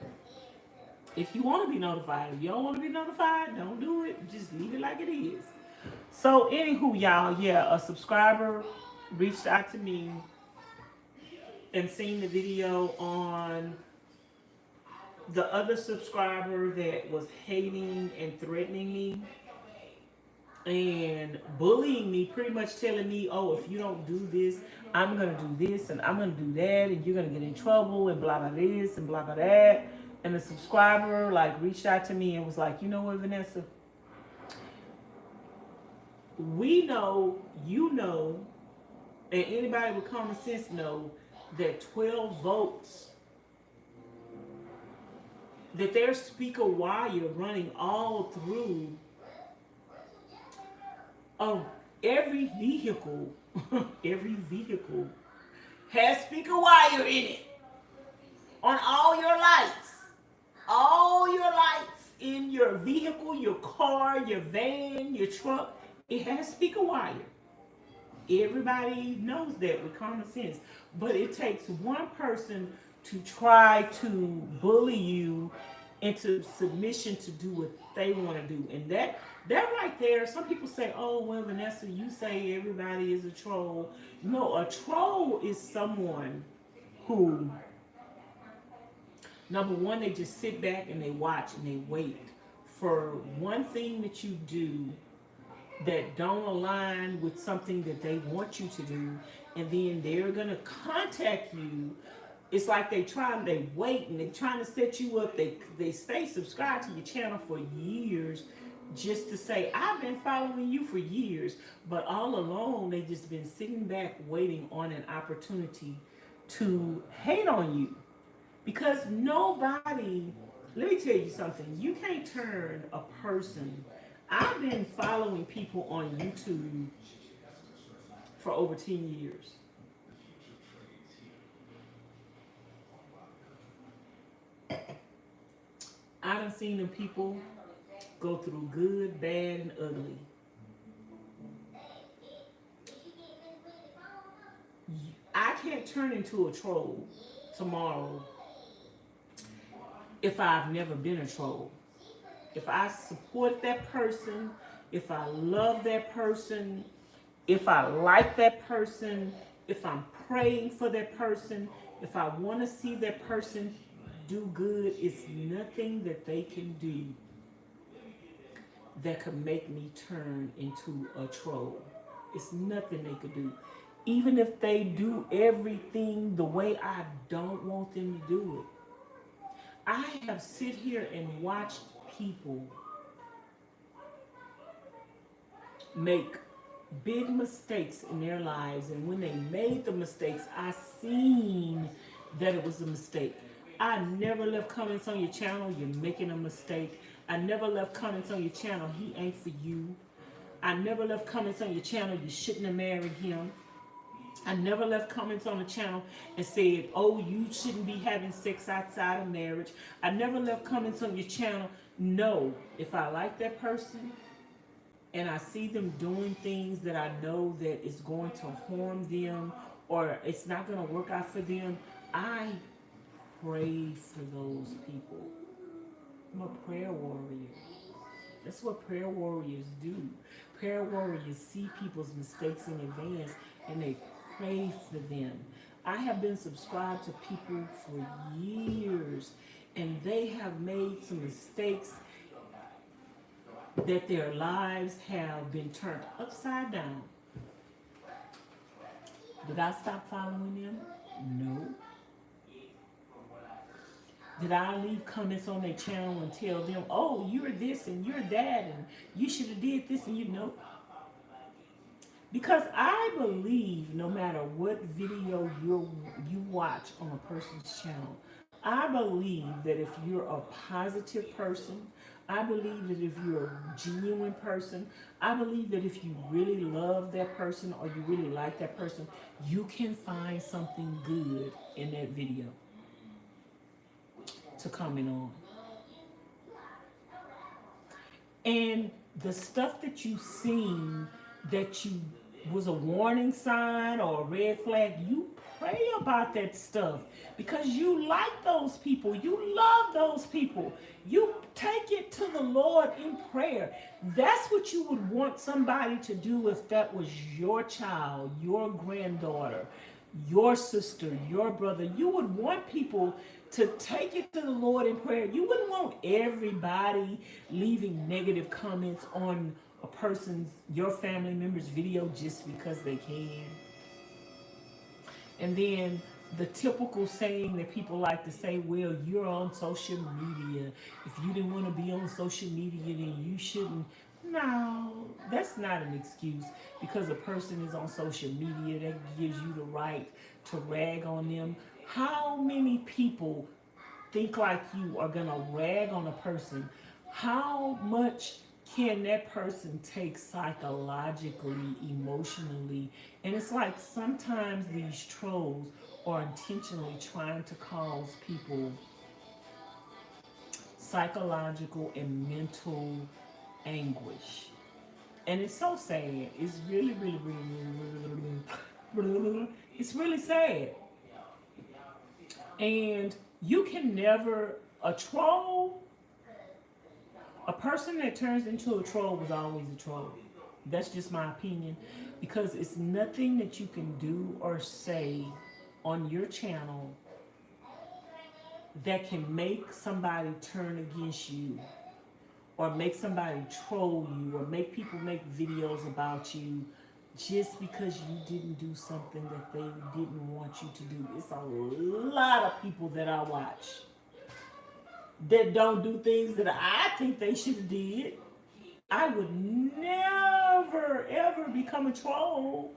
If you want to be notified, if you don't want to be notified, don't do it. Just leave it like it is. So anywho, y'all, yeah, a subscriber reached out to me and seen the video on the other subscriber that was hating and threatening me and bullying me, pretty much telling me, oh, if you don't do this, I'm going to do this and I'm going to do that and you're going to get in trouble and blah, blah, this and blah, blah, that. And the subscriber like reached out to me and was like, you know what, Vanessa? We know, you know, and anybody with common sense know that 12 votes, that there's speaker wire running all through every vehicle, every vehicle has speaker wire in it. On all your lights in your vehicle, your car, your van, your truck, it has speaker wire. Everybody knows that with common sense. But it takes one person to try to bully you into submission to do what they want to do. And that right there, some people say, oh, well, Vanessa, you say everybody is a troll. No, a troll is someone who, number one, they just sit back and they watch and they wait for one thing that you do that don't align with something that they want you to do, and then they're gonna contact you. It's like they wait and they're trying to set you up. They stay subscribed to your channel for years just to say, I've been following you for years, but all along they just been sitting back waiting on an opportunity to hate on you. Because nobody, let me tell you something, you can't turn a person. I've been following people on YouTube for over 10 years. I done seen them people go through good, bad, and ugly. I can't turn into a troll tomorrow if I've never been a troll. If I support that person, if I love that person, if I like that person, if I'm praying for that person, if I want to see that person do good, it's nothing that they can do that could make me turn into a troll. It's nothing they could do. Even if they do everything the way I don't want them to do it. I have sit here and watched people make big mistakes in their lives, and when they made the mistakes, I seen that it was a mistake. I never left comments on your channel, you're making a mistake. I never left comments on your channel, he ain't for you. I never left comments on your channel, you shouldn't have married him. I never left comments on the channel and said, oh, you shouldn't be having sex outside of marriage. I never left comments on your channel. No, if I like that person and I see them doing things that I know that is going to harm them or it's not going to work out for them, I pray for those people. I'm a prayer warrior. That's what prayer warriors do. Prayer warriors see people's mistakes in advance and they pray for them. I have been subscribed to people for years and they have made some mistakes that their lives have been turned upside down. Did I stop following them? No. Did I leave comments on their channel and tell them, oh, you're this and you're that and you should have did this and you know? Because I believe no matter what video you watch on a person's channel, I believe that if you're a positive person, I believe that if you're a genuine person, I believe that if you really love that person or you really like that person, you can find something good in that video to comment on. And the stuff that you seen that you was a warning sign or a red flag, you pray about that stuff because you like those people, you love those people, you take it to the Lord in prayer. That's what you would want somebody to do if that was your child, your granddaughter, your sister, your brother. You would want people to take it to the Lord in prayer. You wouldn't want everybody leaving negative comments on a person's, your family member's video just because they can. And then the typical saying that people like to say, well, you're on social media. If you didn't want to be on social media, then you shouldn't. No, that's not an excuse. Because a person is on social media, that gives you the right to rag on them. How many people think like you are going to rag on a person? How much can that person take psychologically, emotionally? And it's like sometimes these trolls are intentionally trying to cause people psychological and mental anguish. And it's so sad. It's really, it's really sad. And you can never, a troll A person that turns into a troll was always a troll. That's just my opinion, because it's nothing that you can do or say on your channel that can make somebody turn against you, or make somebody troll you, or make people make videos about you just because you didn't do something that they didn't want you to do. It's a lot of people that I watch that don't do things that I think they should have did. I would never ever become a troll,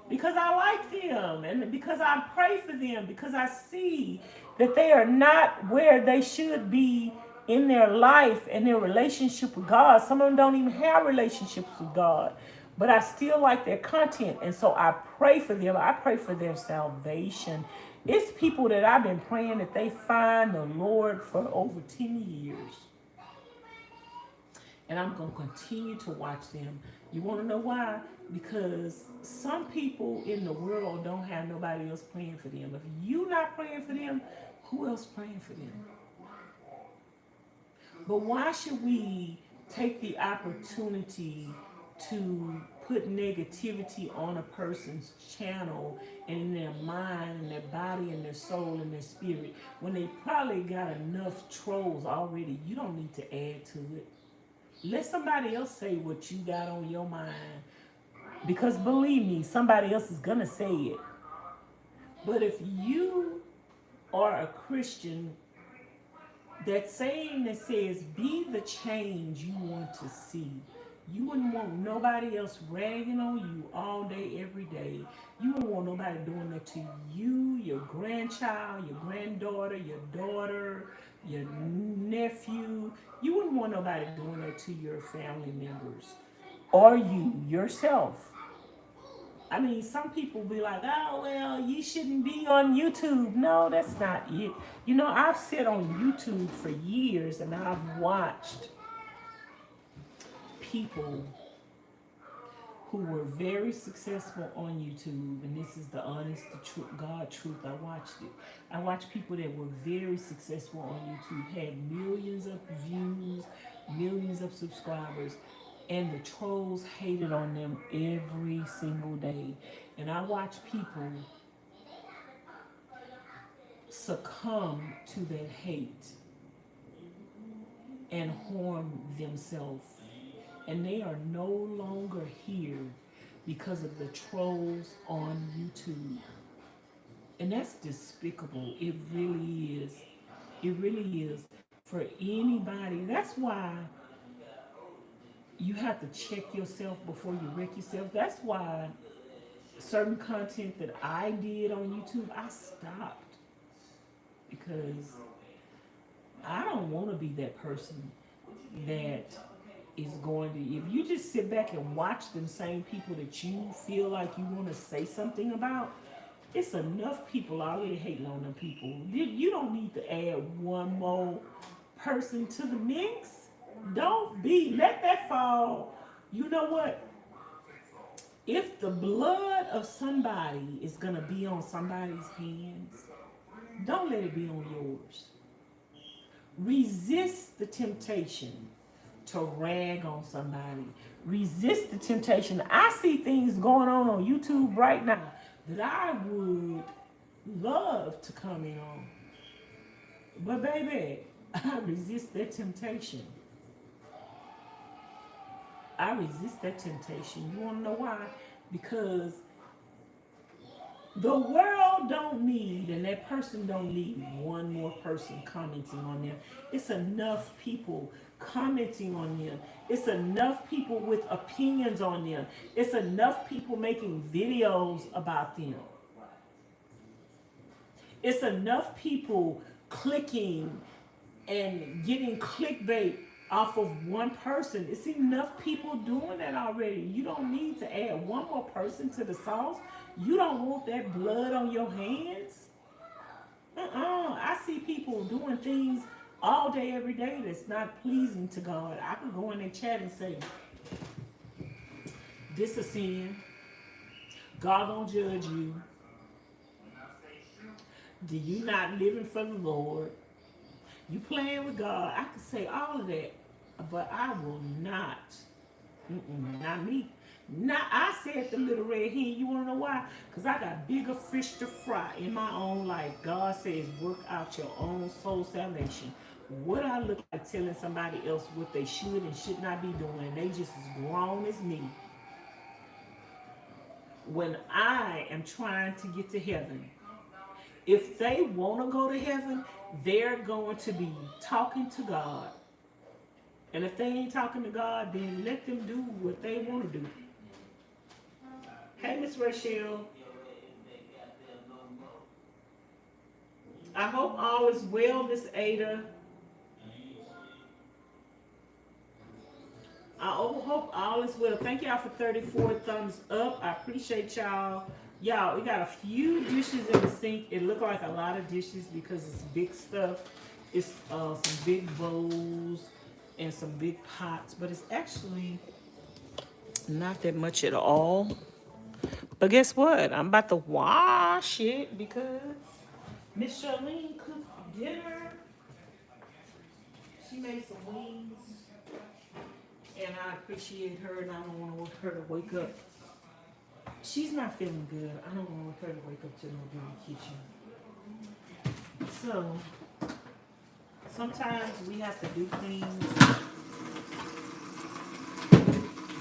because I like them and because I pray for them, because I see that they are not where they should be in their life and their relationship with God. Some of them don't even have relationships with God, but I still like their content, and so I pray for them. I pray for their salvation. It's people that I've been praying that they find the Lord for over 10 years. And I'm going to continue to watch them. You want to know why? Because some people in the world don't have nobody else praying for them. If you're not praying for them, who else praying for them? But why should we take the opportunity to put negativity on a person's channel and in their mind and their body and their soul and their spirit when they probably got enough trolls already? You don't need to add to it. Let somebody else say what you got on your mind. Because believe me, somebody else is going to say it. But if you are a Christian, that saying that says, be the change you want to see. You wouldn't want nobody else ragging on you all day, every day. You wouldn't want nobody doing that to you, your grandchild, your granddaughter, your daughter, your nephew. You wouldn't want nobody doing that to your family members or you, yourself. I mean, some people be like, oh, well, you shouldn't be on YouTube. No, that's not it. You know, I've sat on YouTube for years and I've watched people who were very successful on YouTube, and this is the honest, the truth, God truth. I watched it. I watched people that were very successful on YouTube, had millions of views, millions of subscribers, and the trolls hated on them every single day. And I watched people succumb to that hate and harm themselves. And they are no longer here because of the trolls on YouTube. And that's despicable. It really is. It really is. For anybody, that's why you have to check yourself before you wreck yourself. That's why certain content that I did on YouTube, I stopped. Because I don't want to be that person that is going to, if you just sit back and watch them same people that you feel like you want to say something about, it's enough people already hating on them people. You don't need to add one more person to the mix. Let that fall. You know what? If the blood of somebody is going to be on somebody's hands, don't let it be on yours. Resist the temptation to rag on somebody. Resist the temptation. I see things going on YouTube right now that I would love to comment on. But baby, I resist that temptation. I resist that temptation. You want to know why? Because the world don't need, and that person don't need one more person commenting on them. It's enough people commenting on them. It's enough people with opinions on them. It's enough people making videos about them. It's enough people clicking and getting clickbait off of one person. It's enough people doing that already. You don't need to add one more person to the sauce. You don't want that blood on your hands. I see people doing things all day, every day that's not pleasing to God. I can go in their chat and say, this is sin. God gonna judge you. Do you not living for the Lord? You playing with God. I can say all of that. But I will not. Not me. Not, I said the little red hen. You want to know why? Because I got bigger fish to fry in my own life. God says, work out your own soul salvation. What I look like telling somebody else what they should and should not be doing, they just as grown as me. When I am trying to get to heaven, if they want to go to heaven, they're going to be talking to God. And if they ain't talking to God, then let them do what they want to do. Hey, Miss Rachel. I hope all is well, Miss Ada. I hope all is well. Thank y'all for 34 thumbs up. I appreciate y'all. Y'all, we got a few dishes in the sink. It look like a lot of dishes because it's big stuff. It's some big bowls and some big pots, but it's actually not that much at all. But guess what? I'm about to wash it because Ms Charlene cooked dinner. She made some wings. And I appreciate her, and I don't want her to wake up. She's not feeling good. I don't want her to wake up to no dirty kitchen. So, sometimes we have to do things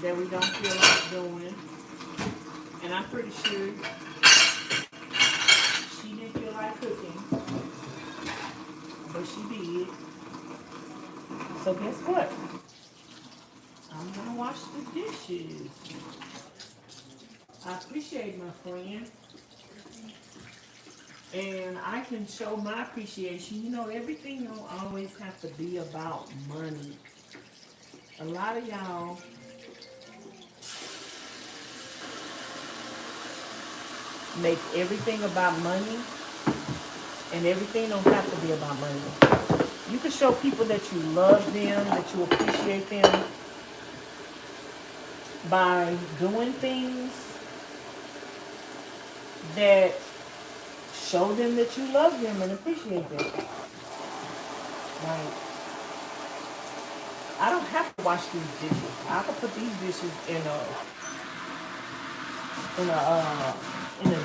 that we don't feel like doing. And I'm pretty sure she didn't feel like cooking, but she did. So guess what? I'm gonna wash the dishes. I appreciate my friend. And I can show my appreciation. You know, everything don't always have to be about money. A lot of y'all make everything about money, and everything don't have to be about money. You can show people that you love them, that you appreciate them, by doing things that show them that you love them and appreciate them. Like, I don't have to wash these dishes. I can put these dishes in a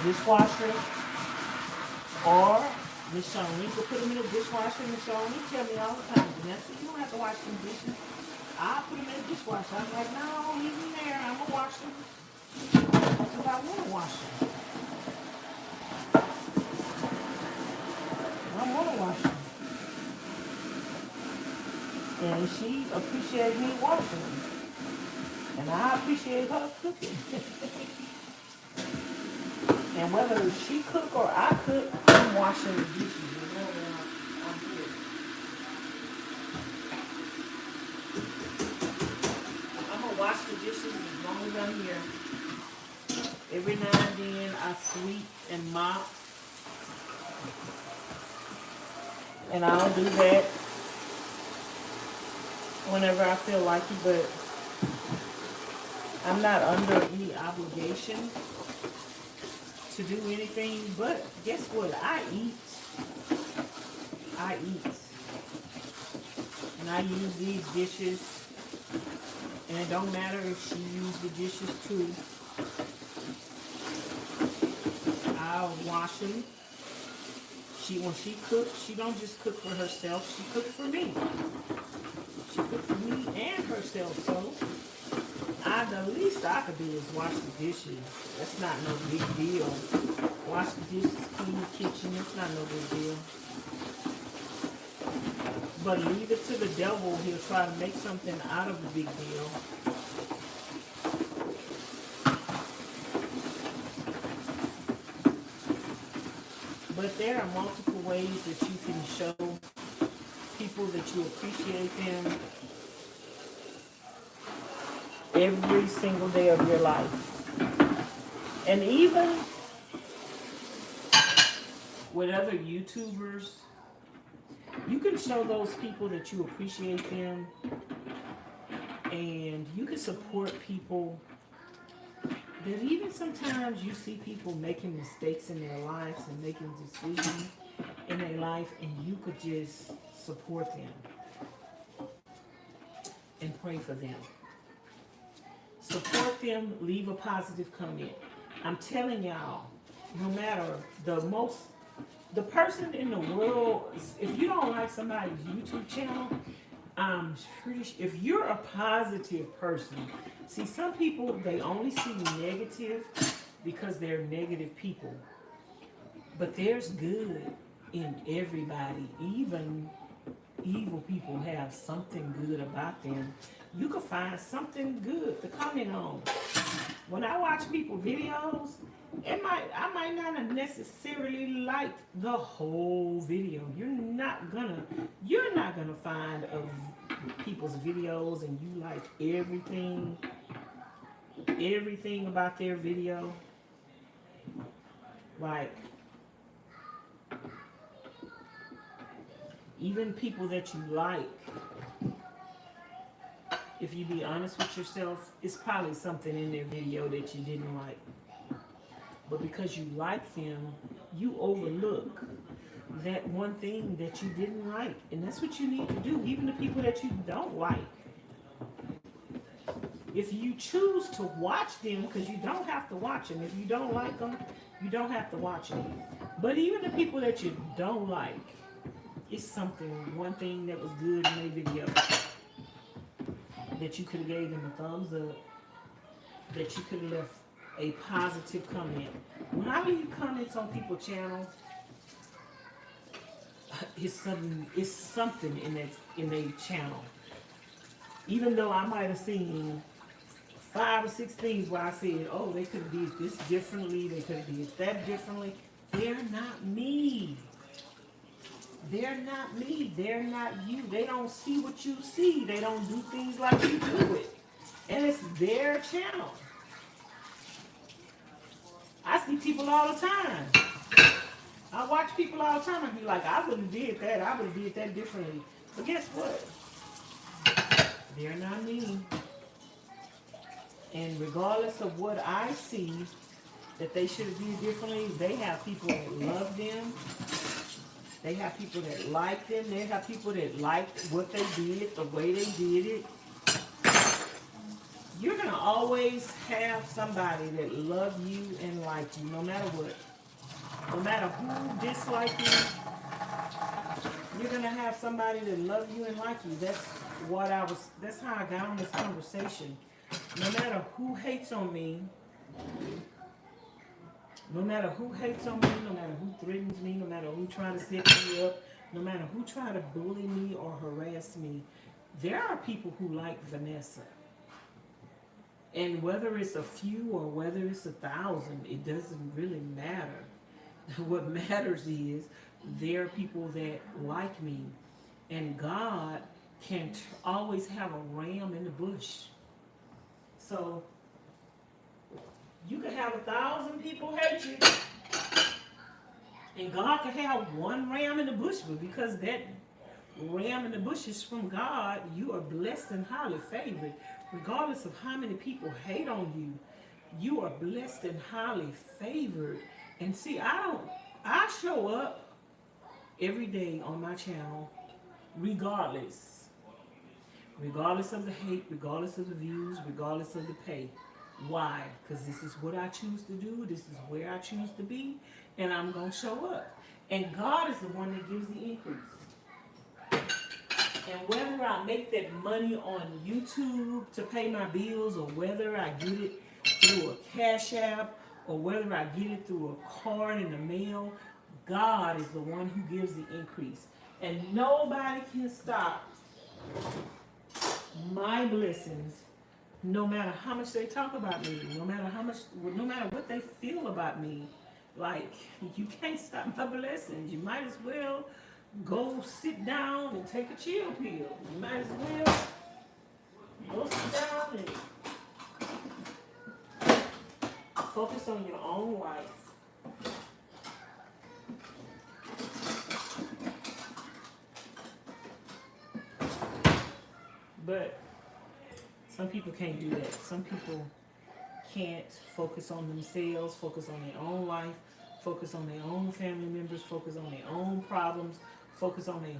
dishwasher, or Ms Charlene could put them in a dishwasher. Ms Charlene tell me all the time, Vanessa, you don't have to wash them dishes. I put them in the dishwasher. I'm like, no, leave them there. I'm going to wash them. Because I want to wash them. I want to wash them. And she appreciates me washing them. And I appreciate her cooking. And whether she cook or I cook, I'm washing the dishes. You know, I'm good. Wash the dishes as long as I'm here. Every now and then I sweep and mop. And I'll do that whenever I feel like it, but I'm not under any obligation to do anything. But guess what? I eat. And I use these dishes. And it don't matter if she used the dishes too. I'll wash them. When she cooks, she don't just cook for herself. She cooks for me. She cooks for me and herself. So the least I could do is wash the dishes. That's not no big deal. Wash the dishes, clean the kitchen. It's not no big deal. But leave it to the devil. He'll try to make something out of the big deal. But there are multiple ways that you can show people that you appreciate them every single day of your life. And even with other YouTubers, you can show those people that you appreciate them, and you can support people that even sometimes you see people making mistakes in their lives and making decisions in their life, and you could just support them. and pray for them. Support them, leave a positive comment. I'm telling y'all, no matter the person in the world, if you don't like somebody's YouTube channel, I'm pretty sure, if you're a positive person, see, some people, they only see negative because they're negative people. But there's good in everybody. Even evil people have something good about them. You can find something good to comment on. When I watch people videos, I might not have necessarily liked the whole video. You're not gonna find of people's videos and you like everything about their video. Like, even people that you like, if you be honest with yourself, it's probably something in their video that you didn't like. But because you like them, you overlook that one thing that you didn't like. And that's what you need to do, even the people that you don't like. If you choose to watch them, because you don't have to watch them. If you don't like them, you don't have to watch them. But even the people that you don't like, it's one thing that was good in their video. That you could have gave them a thumbs up. That you could have left a positive comment. When I leave comments on people's channel, it's something in their channel. Even though I might have seen 5 or 6 things where I said, oh, they could have did this differently, they could have did that differently. They're not me. They're not me. They're not you. They don't see what you see. They don't do things like you do it. And it's their channel. I see people all the time. I watch people all the time and be like, I would have did that. I would have did that differently. But guess what? They're not me. And regardless of what I see that they should have did differently, they have people that love them. They have people that like them. They have people that liked what they did, the way they did it. You're going to always have somebody that love you and like you, no matter what. No matter who dislikes you, you're going to have somebody that love you and like you. That's how I got on this conversation. No matter who hates on me, no matter who hates on me, no matter who threatens me, no matter who tries to set me up, no matter who tries to bully me or harass me, there are people who like Vanessa. And whether it's a few or whether it's 1,000, it doesn't really matter. What matters is there are people that like me. And God can always have a ram in the bush. So you can have 1,000 people hate you, and God can have one ram in the bush, but because that ram in the bush is from God, you are blessed and highly favored. Regardless of how many people hate on you, you are blessed and highly favored. And see, I show up every day on my channel, regardless of the hate, regardless of the views, regardless of the pay. Why? Because this is what I choose to do. This is where I choose to be. And I'm going to show up. And God is the one that gives the increase. And whether I make that money on YouTube to pay my bills, or whether I get it through a Cash App, or whether I get it through a card in the mail, God is the one who gives the increase. And nobody can stop my blessings. No matter how much they talk about me, no matter what they feel about me, like, you can't stop my blessings. You might as well go sit down and take a chill pill. You might as well go sit down and focus on your own life. But some people can't do that. Some people can't focus on themselves, focus on their own life, focus on their own family members, focus on their own problems, focus on their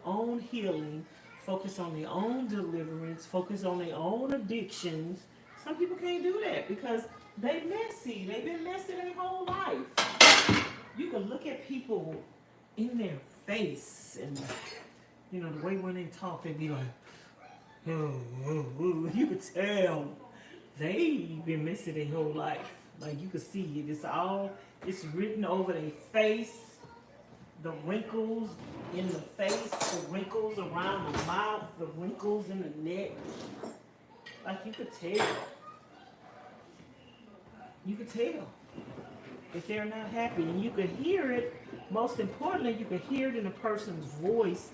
own healing, focus on their own deliverance, focus on their own addictions. Some people can't do that because they messy. They've been messy their whole life. You can look at people in their face and, you know, the way when they talk, they be like, oh, oh, oh. You could tell they've been messy their whole life. Like you could see it. It's written over their face, the wrinkles in the face, the wrinkles around the mouth, the wrinkles in the neck. Like you could tell. You could tell if they're not happy. And you could hear it. Most importantly, you could hear it in a person's voice.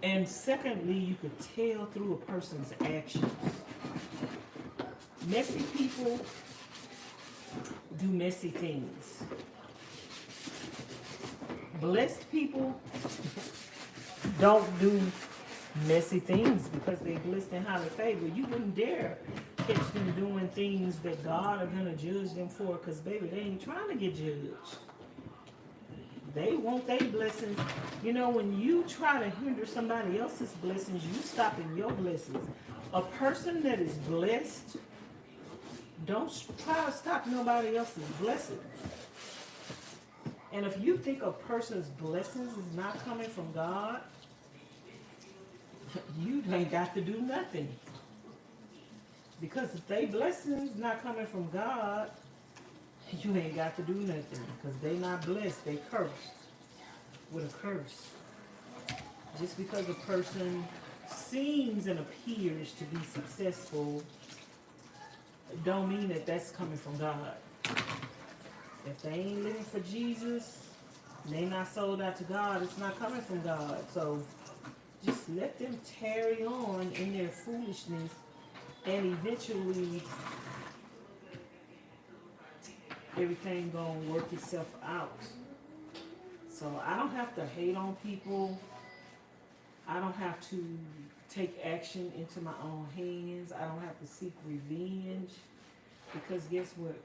And secondly, you could tell through a person's actions. Messy people do messy things. Blessed people don't do messy things because they blessed and highly favored. You wouldn't dare catch them doing things that God are going to judge them for because, baby, they ain't trying to get judged. They want their blessings. You know, when you try to hinder somebody else's blessings, you stopping your blessings. A person that is blessed, don't try to stop nobody else's blessings. And if you think a person's blessings is not coming from God, you ain't got to do nothing. Because if they blessings not coming from God, you ain't got to do nothing. Because they not blessed, they cursed with a curse. Just because a person seems and appears to be successful, don't mean that that's coming from God. If they ain't living for Jesus, they not sold out to God, it's not coming from God. So just let them carry on in their foolishness, and eventually everything gonna work itself out. So I don't have to hate on people. I don't have to take action into my own hands. I don't have to seek revenge. Because guess what?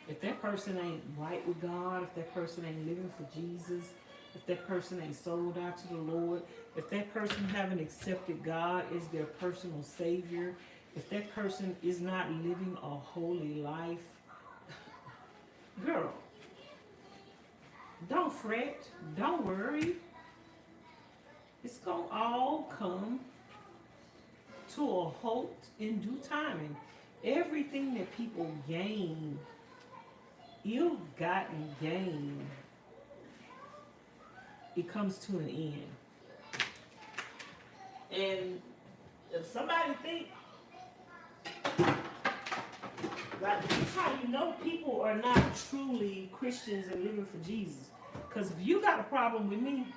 If that person ain't right with God, if that person ain't living for Jesus, if that person ain't sold out to the Lord, if that person haven't accepted God as their personal Savior, if that person is not living a holy life, girl, don't fret, don't worry. It's going to all come to a halt in due timing. Everything that people gain, ill-gotten gain, it comes to an end. And if somebody think, like, this is how you know people are not truly Christians and living for Jesus. Because if you got a problem with me,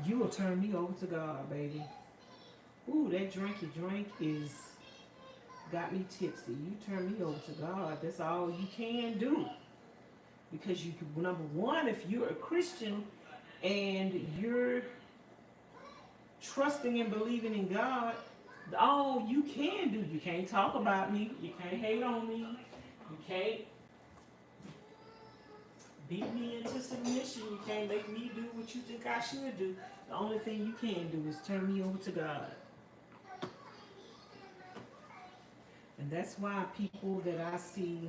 you will turn me over to God, baby. Ooh, that drink you drink is got me tipsy. You turn me over to God. That's all you can do. Because you can, number one, if you're a Christian and you're trusting and believing in God, all you can do, you can't talk about me, you can't hate on me, you can't beat me into submission, you can't make me do what you think I should do. The only thing you can do is turn me over to God. And that's why people that I see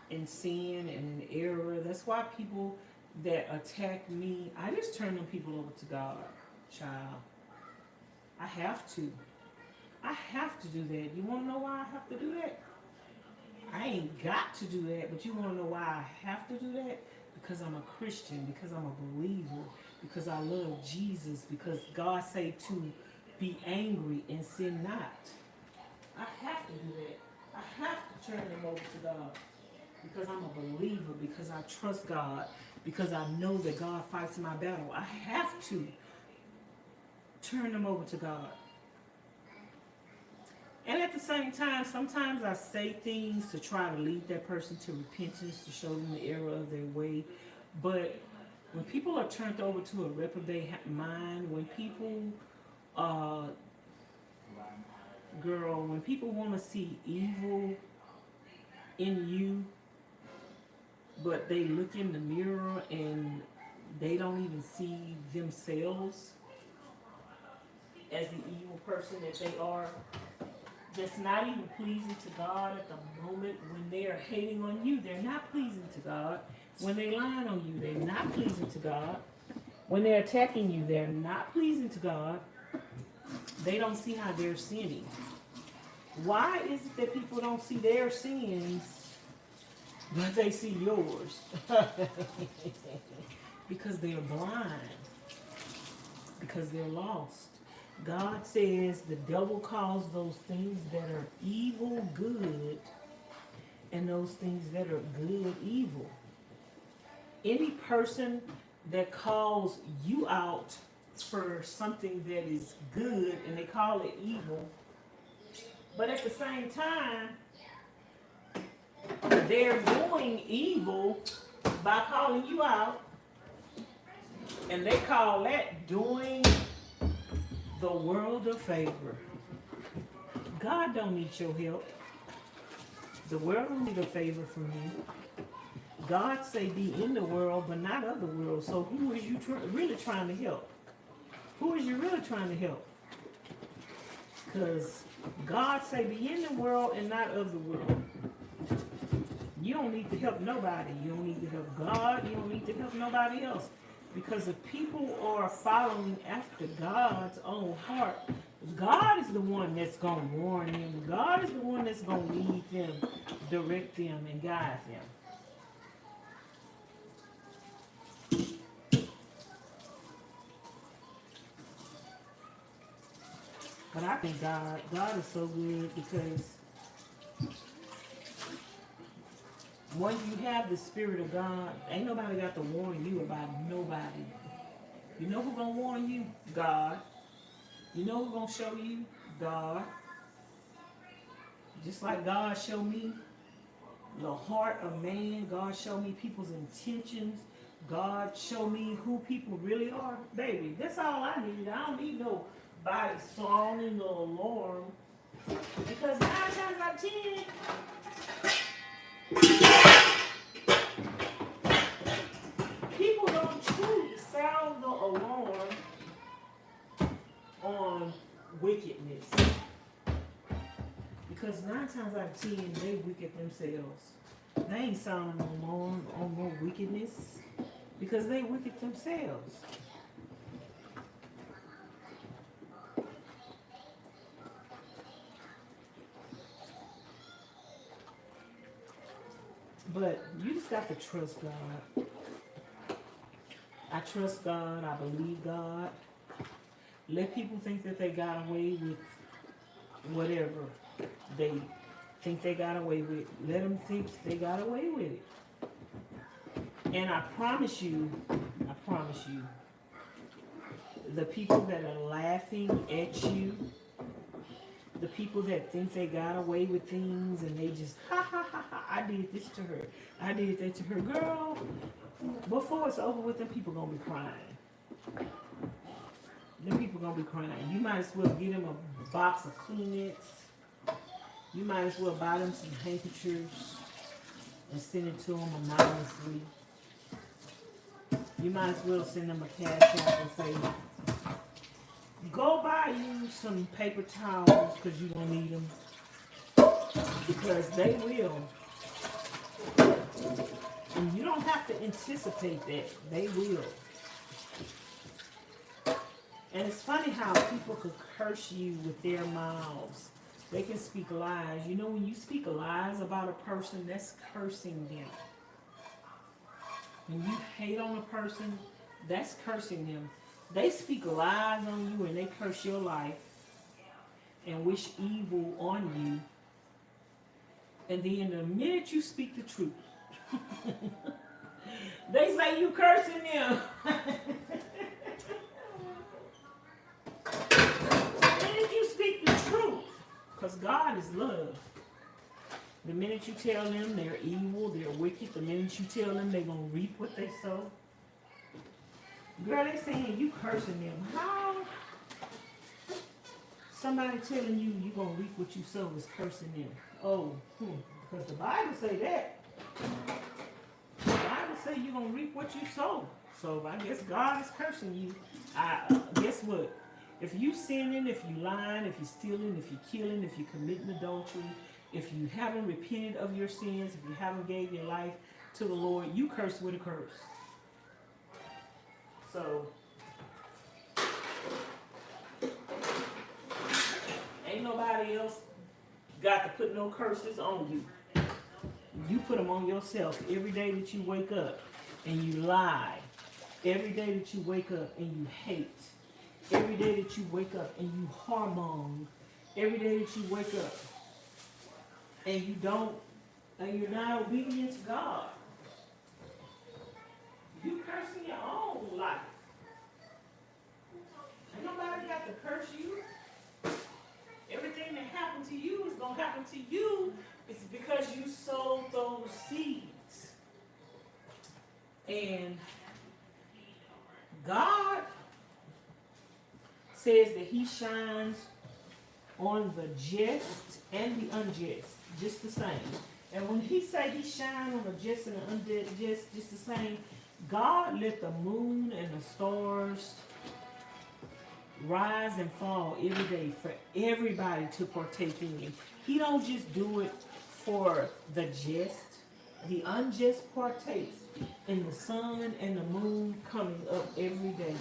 in sin and in error, that's why people that attack me, I just turn them people over to God, child. I have to. I have to do that. You want to know why I have to do that? I ain't got to do that, but you want to know why I have to do that? Because I'm a Christian, because I'm a believer, because I love Jesus, because God said to be angry and sin not. I have to do that. I have to turn them over to God because I'm a believer, because I trust God, because I know that God fights my battle. I have to turn them over to God. And at the same time, sometimes I say things to try to lead that person to repentance, to show them the error of their way. But when people are turned over to a reprobate mind, when people, when people want to see evil in you, but they look in the mirror and They don't even see themselves as the evil person that they are. That's not even pleasing to God at the moment. When they are hating on you, they're not pleasing to God. When they're lying on you, they're not pleasing to God. When they're attacking you, they're not pleasing to God. They don't see how they're sinning. Why is it that people don't see their sins, but they see yours? Because they're blind. Because they're lost. God says the devil calls those things that are evil good, and those things that are good evil. Any person that calls you out for something that is good and they call it evil, but at the same time, they're doing evil by calling you out, and they call that doing the world a favor. God don't need your help. The world don't need a favor from you. God say be in the world, but not of the world. So who is you really trying to help? Who is you really trying to help? Because God say be in the world and not of the world. You don't need to help nobody. You don't need to help God. You don't need to help nobody else. Because if people are following after God's own heart, God is the one that's going to warn them. God is the one that's going to lead them, direct them, and guide them. But I think God is so good, because once you have the Spirit of God, ain't nobody got to warn you about nobody. You know who's going to warn you? God. You know who's going to show you? God. Just like God showed me the heart of man, God showed me people's intentions, God showed me who people really are. Baby, that's all I need. I don't need nobody sounding no alarm. Because 9 times out of 10, people don't truly sound the alarm on wickedness. Because 9 times out of 10, they wicked themselves. They ain't sounding no alarm on no wickedness, because they wicked themselves. But you just got to trust God. I trust God. I believe God. Let people think that they got away with whatever they think they got away with. Let them think they got away with it. And I promise you, the people that are laughing at you, the people that think they got away with things and they just, ha ha ha ha, I did this to her, I did that to her. Girl, before it's over with, them people gonna be crying. Them people gonna be crying. You might as well get them a box of Kleenex. You might as well buy them some handkerchiefs and send it to them anonymously. You might as well send them a cash app and say, go buy you some paper towels, because you don't need them. Because they will. And you don't have to anticipate that. They will. And it's funny how people could curse you with their mouths. They can speak lies. You know, when you speak lies about a person, that's cursing them. When you hate on a person, that's cursing them. They speak lies on you and they curse your life and wish evil on you. And then the minute you speak the truth, they say you cursing them. The minute you speak the truth, because God is love. The minute you tell them they're evil, they're wicked, the minute you tell them they're going to reap what they sow. Girl, they saying you cursing them. How? Somebody telling you you're going to reap what you sow is cursing them. Oh, because the Bible say that. The Bible say you're going to reap what what you sow. So I guess God is cursing you. Guess what? If you sinning, if you lying, if you stealing, if you killing, if you committing adultery, if you haven't repented of your sins, if you haven't gave your life to the Lord, you curse with a curse. So ain't nobody else got to put no curses on you. You put them on yourself every day that you wake up and you lie. Every day that you wake up and you hate. Every day that you wake up and you hormone. Every day that you wake up and you're not obedient to God. You cursing your own life. Ain't nobody got to curse you. Everything that happened to you is going to happen to you. It's because you sowed those seeds. And God says that he shines on the just and the unjust, just the same. And when he say he shines on the just and the unjust, just the same, God let the moon and the stars rise and fall every day for everybody to partake in. He don't just do it for the just. The unjust partakes in the sun and the moon coming up every day.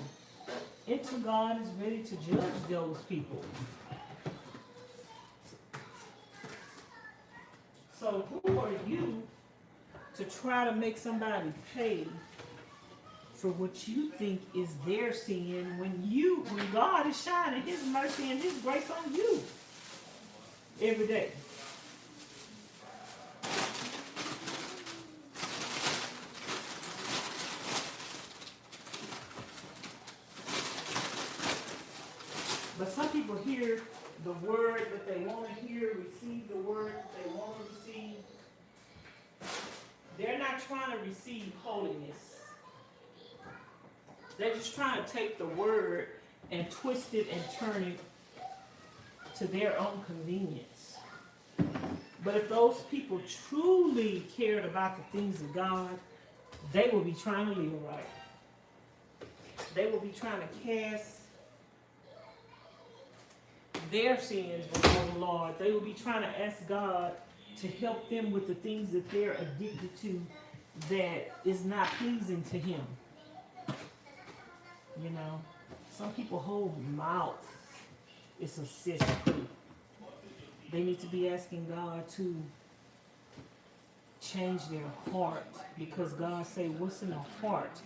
Until God is ready to judge those people. So who are you to try to make somebody pay for what you think is their sin when God is shining his mercy and his grace on you every day? But some people hear the word that they want to hear, receive the word that they want to receive. They're not trying to receive holiness. They're just trying to take the word and twist it and turn it to their own convenience. But if those people truly cared about the things of God, they will be trying to live right. They will be trying to cast their sins before the Lord. They will be trying to ask God to help them with the things that they're addicted to that is not pleasing to him. You know, some people whole mouth is a cesspool. They need to be asking God to change their heart, because God say what's in the heart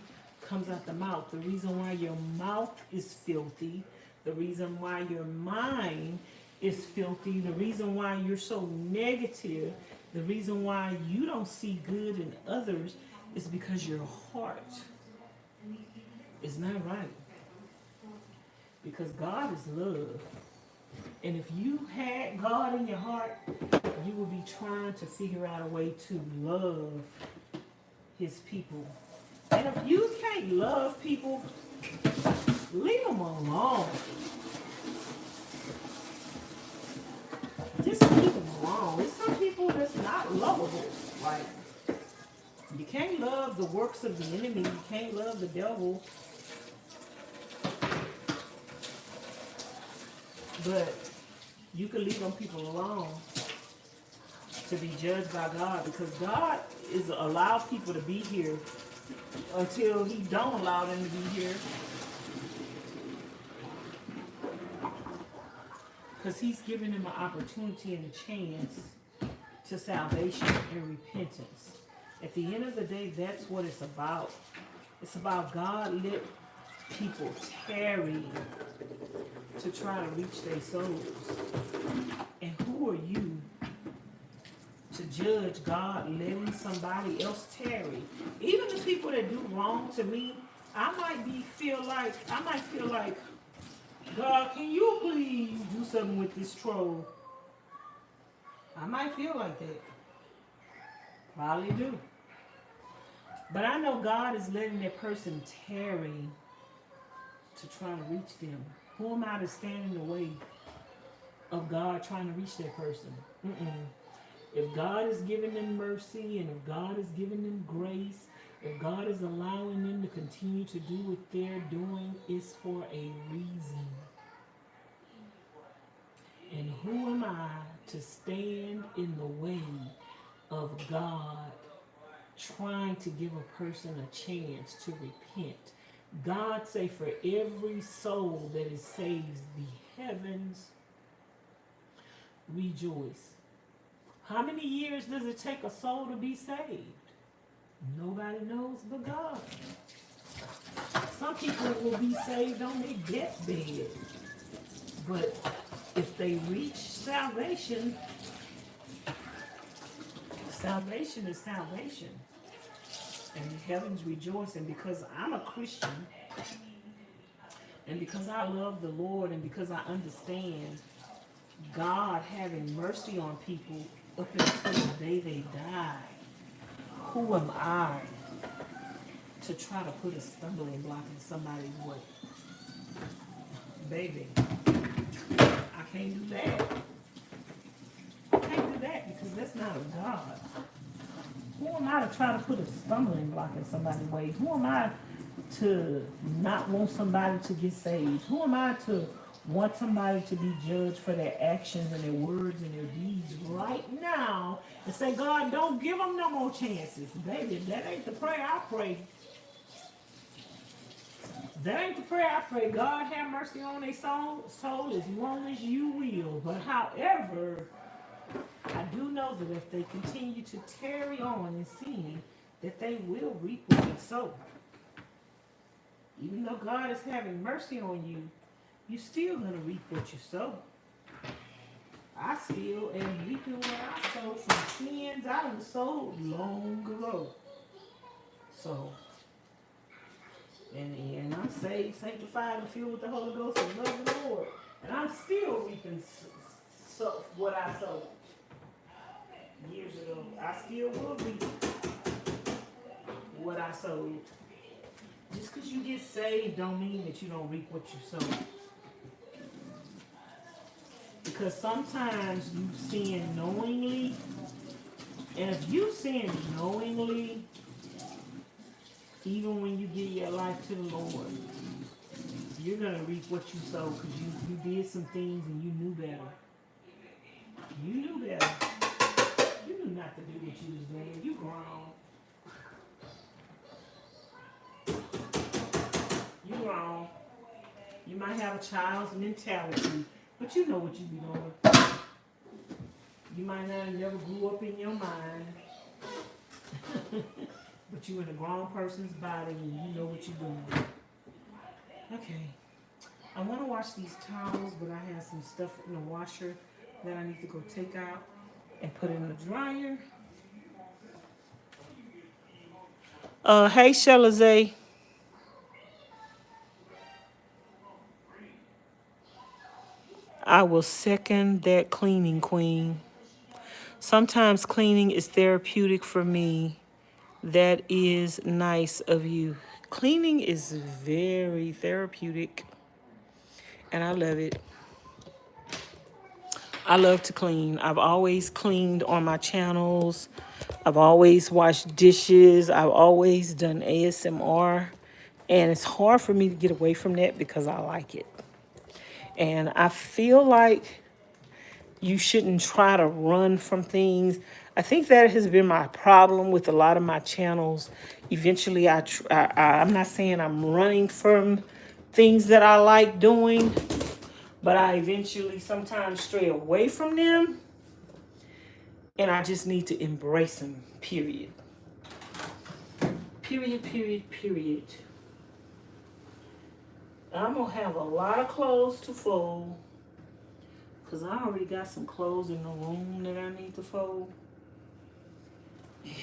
comes out the mouth. The reason why your mouth is filthy, the reason why your mind is filthy, the reason why you're so negative, the reason why you don't see good in others is because your heart is not right. Because God is love. And if you had God in your heart, you will be trying to figure out a way to love his people. And if you can't love people, leave them alone. Just leave them alone. There's some people that's not lovable. Like, you can't love the works of the enemy. You can't love the devil. But you can leave them people alone to be judged by God, because God is allow people to be here until he don't allow them to be here. Because he's giving them an opportunity and a chance to salvation and repentance. At the end of the day, that's what it's about. It's about God let people tarry to try to reach their souls. And who are you to judge God letting somebody else tarry? Even the people that do wrong to me, I might feel like, God, can you please do something with this troll? I might feel like that. Probably do. But I know God is letting that person tarry to try to reach them. Who am I to stand in the way of God trying to reach that person? If God is giving them mercy, and if God is giving them grace, If God is allowing them to continue to do what they're doing, it's for a reason. And who am I to stand in the way of God trying to give a person a chance to repent? God say for every soul that is saved, the heavens rejoice. How many years does it take a soul to be saved? Nobody knows but God. Some people will be saved on their deathbed. But if they reach salvation, salvation is salvation. And the heavens rejoice. And because I'm a Christian, and because I love the Lord, and because I understand God having mercy on people up until the day they die, who am I to try to put a stumbling block in somebody's way? Baby, I can't do that. I can't do that because that's not of God. Who am I to try to put a stumbling block in somebody's way? Who am I to not want somebody to get saved? Who am I to want somebody to be judged for their actions and their words and their deeds right now and say, God, don't give them no more chances? Baby, that ain't the prayer I pray. That ain't the prayer I pray. God have mercy on their soul as long as you will. But however, I do know that if they continue to tarry on in sin, that they will reap what they sow. Even though God is having mercy on you, you're still going to reap what you sow. I still am reaping what I sow from sins I done sowed long ago. So, and I'm saved, sanctified, and filled with the Holy Ghost and love the Lord. And I'm still reaping what I sowed years ago. I still will reap what I sowed. Just because you get saved don't mean that you don't reap what you sow. Because sometimes you sin knowingly, and if you sin knowingly, even when you give your life to the Lord, you're going to reap what you sow because you did some things and you knew better. You knew better. You knew not to do what you was doing. You grown. You grown. You might have a child's mentality, but you know what you be doing. You might not have never grew up in your mind, but you in a grown person's body and you know what you're doing. Okay. I want to wash these towels, but I have some stuff in the washer that I need to go take out and put in the dryer. Hey, Shelaze. I will second that cleaning, queen. Sometimes cleaning is therapeutic for me. That is nice of you. Cleaning is very therapeutic, and I love it. I love to clean. I've always cleaned on my channels. I've always washed dishes. I've always done ASMR. And it's hard for me to get away from that because I like it. And I feel like you shouldn't try to run from things. I think that has been my problem with a lot of my channels. Eventually, I'm not saying I'm running from things that I like doing, but I eventually sometimes stray away from them, and I just need to embrace them, period. Period, period, period. I'm going to have a lot of clothes to fold, because I already got some clothes in the room that I need to fold.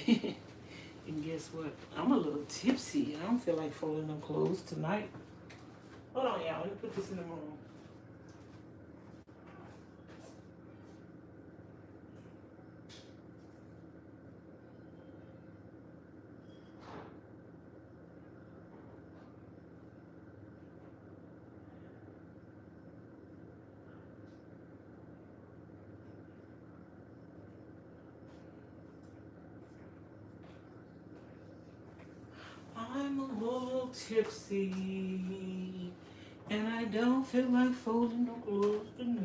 And guess what? I'm a little tipsy. I don't feel like folding them clothes tonight. Hold on, y'all. Let me put this in the room. tipsy, and I don't feel like folding no clothes tonight.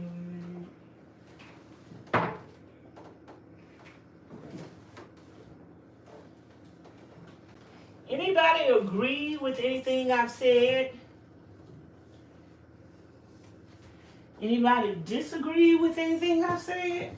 Anybody agree with anything I've said? Anybody disagree with anything I've said?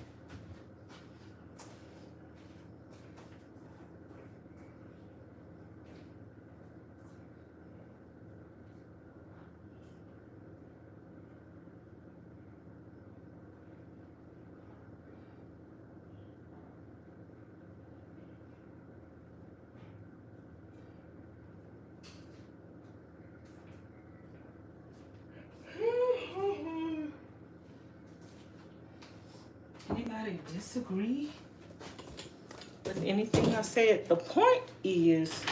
Anybody disagree with anything I said? The point is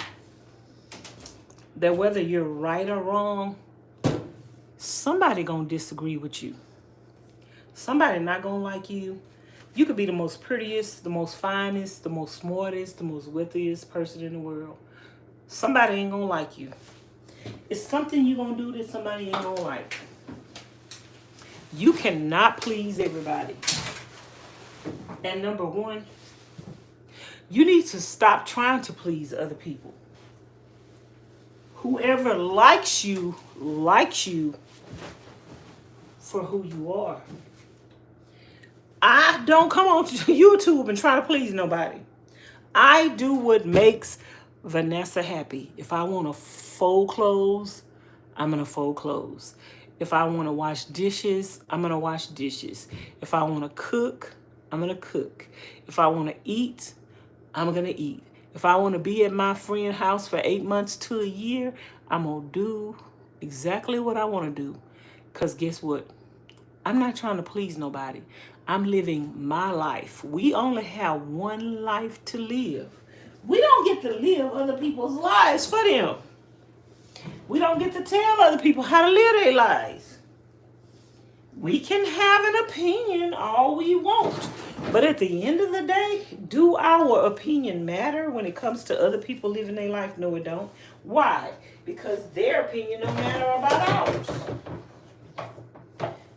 that whether you're right or wrong, somebody gonna disagree with you. Somebody not gonna like you. You could be the most prettiest, the most finest, the most smartest, the most wittiest person in the world. Somebody ain't gonna like you. It's something you gonna do that somebody ain't gonna like. You cannot please everybody. And number one, you need to stop trying to please other people. Whoever likes you for who you are. I don't come on YouTube and try to please nobody. I do what makes Vanessa happy. If I want to fold clothes, I'm going to fold clothes. If I want to wash dishes, I'm going to wash dishes. If I want to cook, I'm going to cook. If I want to eat, I'm going to eat. If I want to be at my friend's house for 8 months to a year, I'm going to do exactly what I want to do. Because guess what? I'm not trying to please nobody. I'm living my life. We only have one life to live. We don't get to live other people's lives for them. We don't get to tell other people how to live their lives. We can have an opinion all we want. But at the end of the day, do our opinion matter when it comes to other people living their life? No, it don't. Why? Because their opinion don't matter about ours.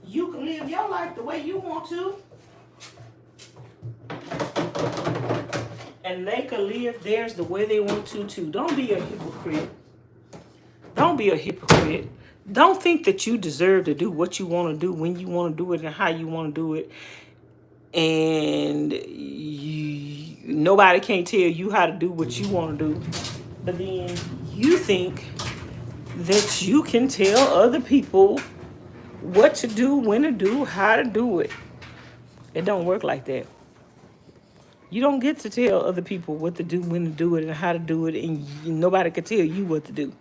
You can live your life the way you want to. And they can live theirs the way they want to too. Don't be a hypocrite. Don't be a hypocrite. Don't think that you deserve to do what you want to do, when you want to do it, and how you want to do it. And nobody can't tell you how to do what you want to do. But then you think that you can tell other people what to do, when to do, how to do it. It don't work like that. You don't get to tell other people what to do, when to do it, and how to do it, and nobody can tell you what to do.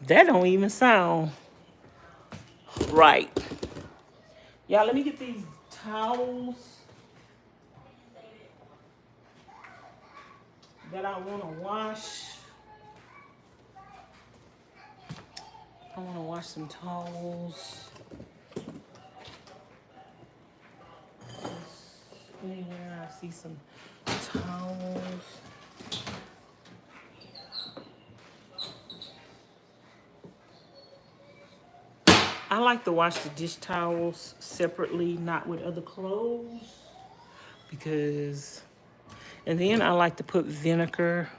That don't even sound right. Y'all, let me get these towels that I want to wash. I want to wash some towels. Anywhere I see some towels. I like to wash the dish towels separately, not with other clothes. And then I like to put vinegar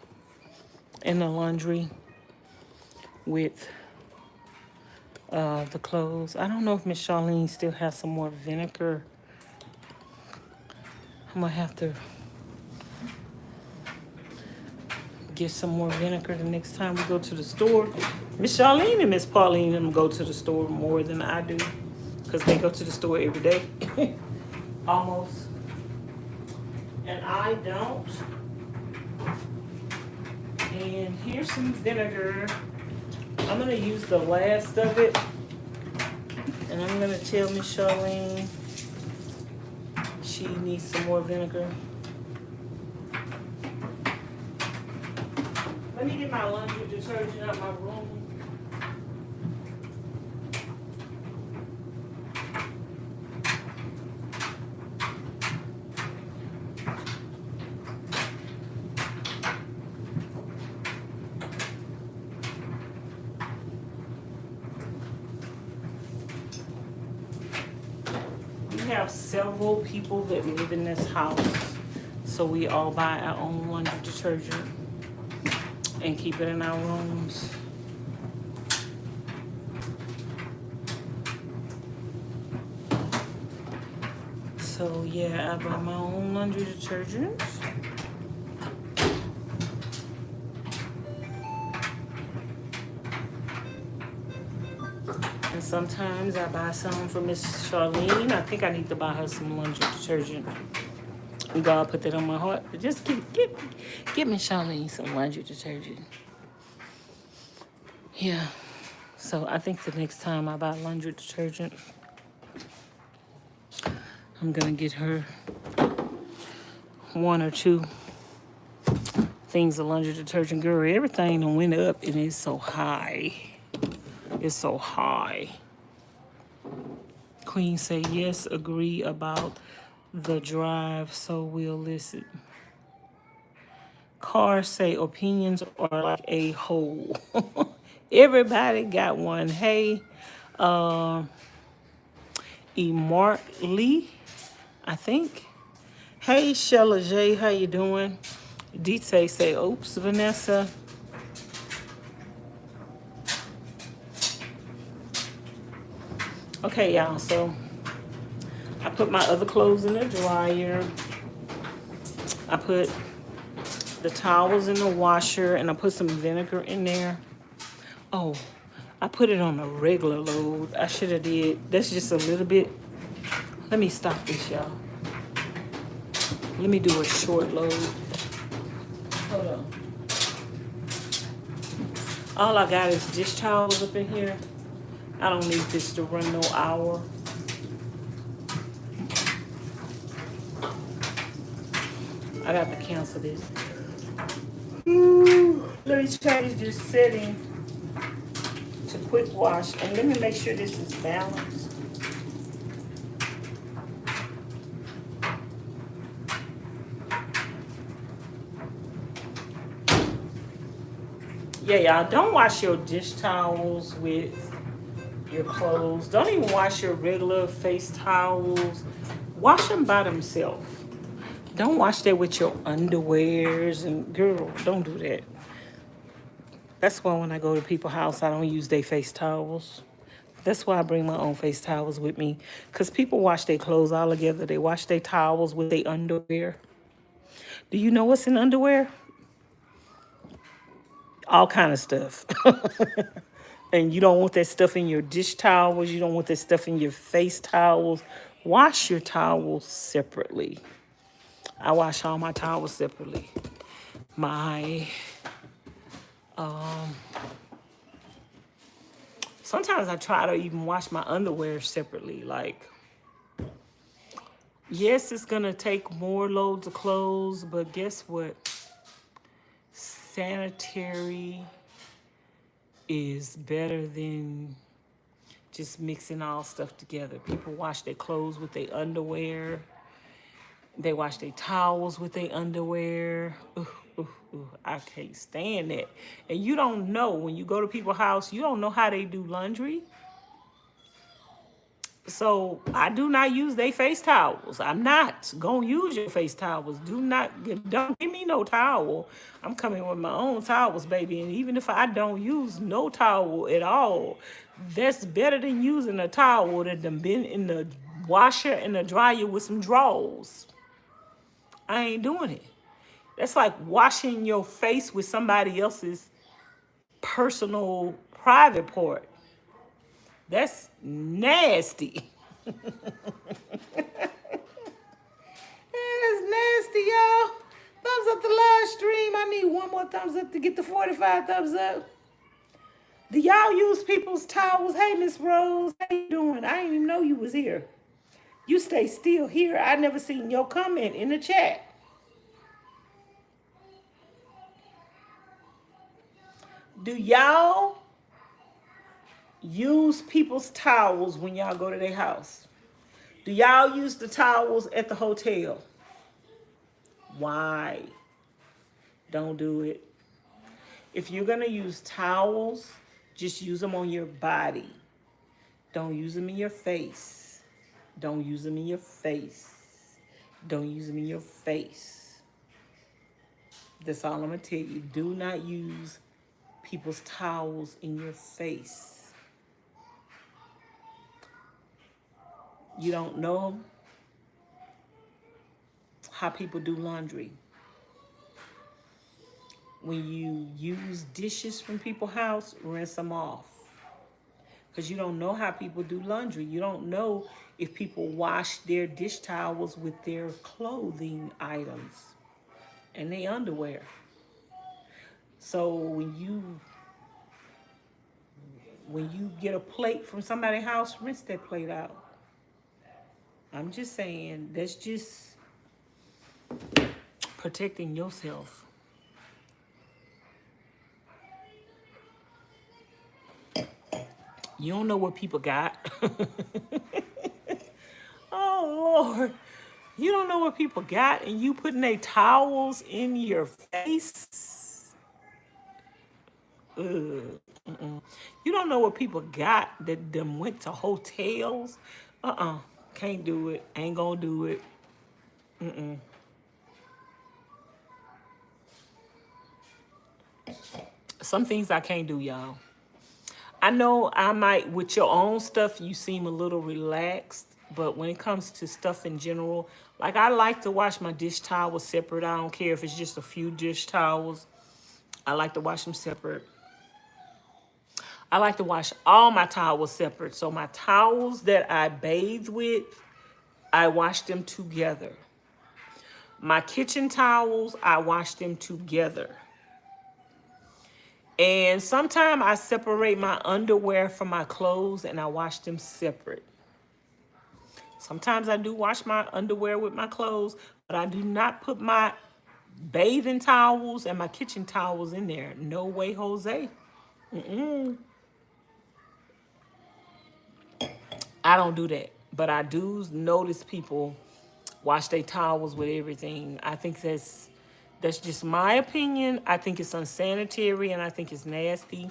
in the laundry with the clothes. I don't know if Ms Charlene still has some more vinegar. I'm gonna have to get some more vinegar the next time we go to the store. Ms Charlene and Ms Pauline them go to the store more than I do, because they go to the store every day. Almost. And I don't. And here's some vinegar. I'm gonna use the last of it. And I'm gonna tell Ms Charlene she needs some more vinegar. Let me get my laundry detergent out of my room. have several people that live in this house, so we all buy our own laundry detergent and keep it in our rooms. So yeah, I buy my own laundry detergent. And sometimes I buy some for Ms Charlene. I think I need to buy her some laundry detergent. God put that on my heart. Just get Ms Charlene some laundry detergent. Yeah. So I think the next time I buy laundry detergent, I'm gonna get her one or two things of laundry detergent. Girl, everything done went up and it's so high. It's so high. Queen say yes, agree about the drive, so we'll listen. Cars say opinions are like a whole. Everybody got one. Hey, Immortly, I think. Hey, Shella J, how you doing? Dite say, oops, Vanessa. Okay, y'all, so I put my other clothes in the dryer. I put the towels in the washer, and I put some vinegar in there. Oh, I put it on a regular load. I should have did. That's just a little bit. Let me stop this, y'all. Let me do a short load. Hold on. All I got is dish towels up in here. I don't need this to run no hour. I got to cancel this. Let me change this setting to quick wash, and let me make sure this is balanced. Yeah, y'all, don't wash your dish towels with your clothes. Don't even wash your regular face towels. Wash them by themselves. Don't wash that with your underwears, and girl, don't do that. That's why when I go to people's house, I don't use their face towels. That's why I bring my own face towels with me. Because people wash their clothes all together. They wash their towels with their underwear. Do you know what's in underwear? All kind of stuff. And you don't want that stuff in your dish towels. You don't want that stuff in your face towels. Wash your towels separately. I wash all my towels separately. My, sometimes I try to even wash my underwear separately. Like, yes, it's gonna take more loads of clothes, but guess what? Sanitary is better than just mixing all stuff together. People wash their clothes with their underwear. They wash their towels with their underwear. I can't stand that. And you don't know, when you go to people's house, you don't know how they do laundry. So I do not use their face towels. I'm not gonna use your face towels. Don't give me no towel. I'm coming with my own towels, baby. And even if I don't use no towel at all, that's better than using a towel that done been in the washer and the dryer with some drawers. I ain't doing it. That's like washing your face with somebody else's personal private part. That's nasty. That's nasty, y'all. Thumbs up the live stream. I need one more thumbs up to get the 45 thumbs up. Do y'all use people's towels? Hey, Miss Rose, how you doing? I didn't even know you was here. You stay still here. I never seen your comment in the chat. Do y'all use people's towels when y'all go to their house? Do y'all use the towels at the hotel? Why? Don't do it. If you're gonna use towels, just use them on your body. Don't use them in your face. Don't use them in your face. Don't use them in your face. That's all I'm going to tell you. Do not use people's towels in your face. You don't know how people do laundry. When you use dishes from people's house, rinse them off. Because you don't know how people do laundry. You don't know if people wash their dish towels with their clothing items and their underwear. So when you get a plate from somebody's house, rinse that plate out. I'm just saying, that's just protecting yourself. You don't know what people got. Oh, Lord. You don't know what people got, and you putting their towels in your face. Ugh. You don't know what people got that them went to hotels. Can't do it. Ain't gonna do it. Some things I can't do, y'all. I know I might, with your own stuff, you seem a little relaxed, but when it comes to stuff in general, like I like to wash my dish towels separate. I don't care if it's just a few dish towels. I like to wash them separate. I like to wash all my towels separate. So my towels that I bathe with, I wash them together. My kitchen towels, I wash them together. And sometimes I separate my underwear from my clothes and I wash them separate. Sometimes I do wash my underwear with my clothes, but I do not put my bathing towels and my kitchen towels in there. No way, Jose. I don't do that. But I do notice people wash their towels with everything. I think that's just my opinion. I think it's unsanitary and I think it's nasty.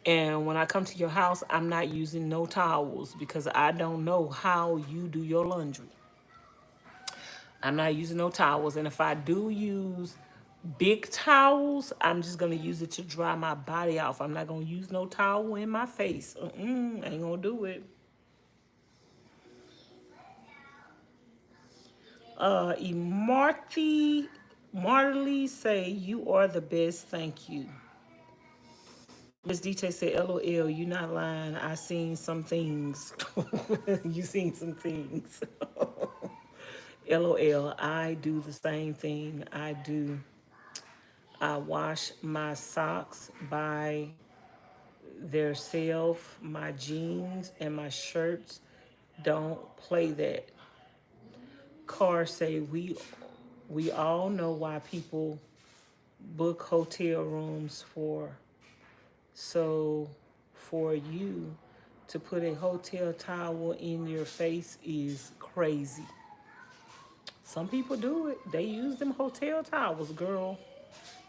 And when I come to your house, I'm not using no towels because I don't know how you do your laundry. I'm not using no towels. And if I do use big towels, I'm just going to use it to dry my body off. I'm not going to use no towel in my face. Ain't going to do it. Martley say, you are the best, thank you. Miss DT said, LOL, you not lying. I seen some things. You seen some things. LOL, I do the same thing. I do. I wash my socks by their self, my jeans and my shirts. Don't play that. Car say, we all know why people book hotel rooms for. So for you to put a hotel towel in your face is crazy. Some people do it. They use them hotel towels, girl.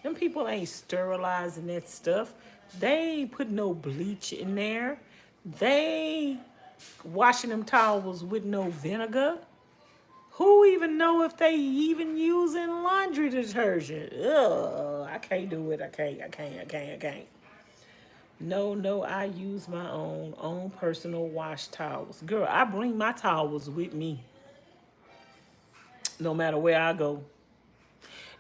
Them people ain't sterilizing that stuff. They ain't put no bleach in there. They washing them towels with no vinegar. Who even know if they even using laundry detergent? Ugh, I can't do it. I can't. No, I use my own personal wash towels. Girl, I bring my towels with me no matter where I go.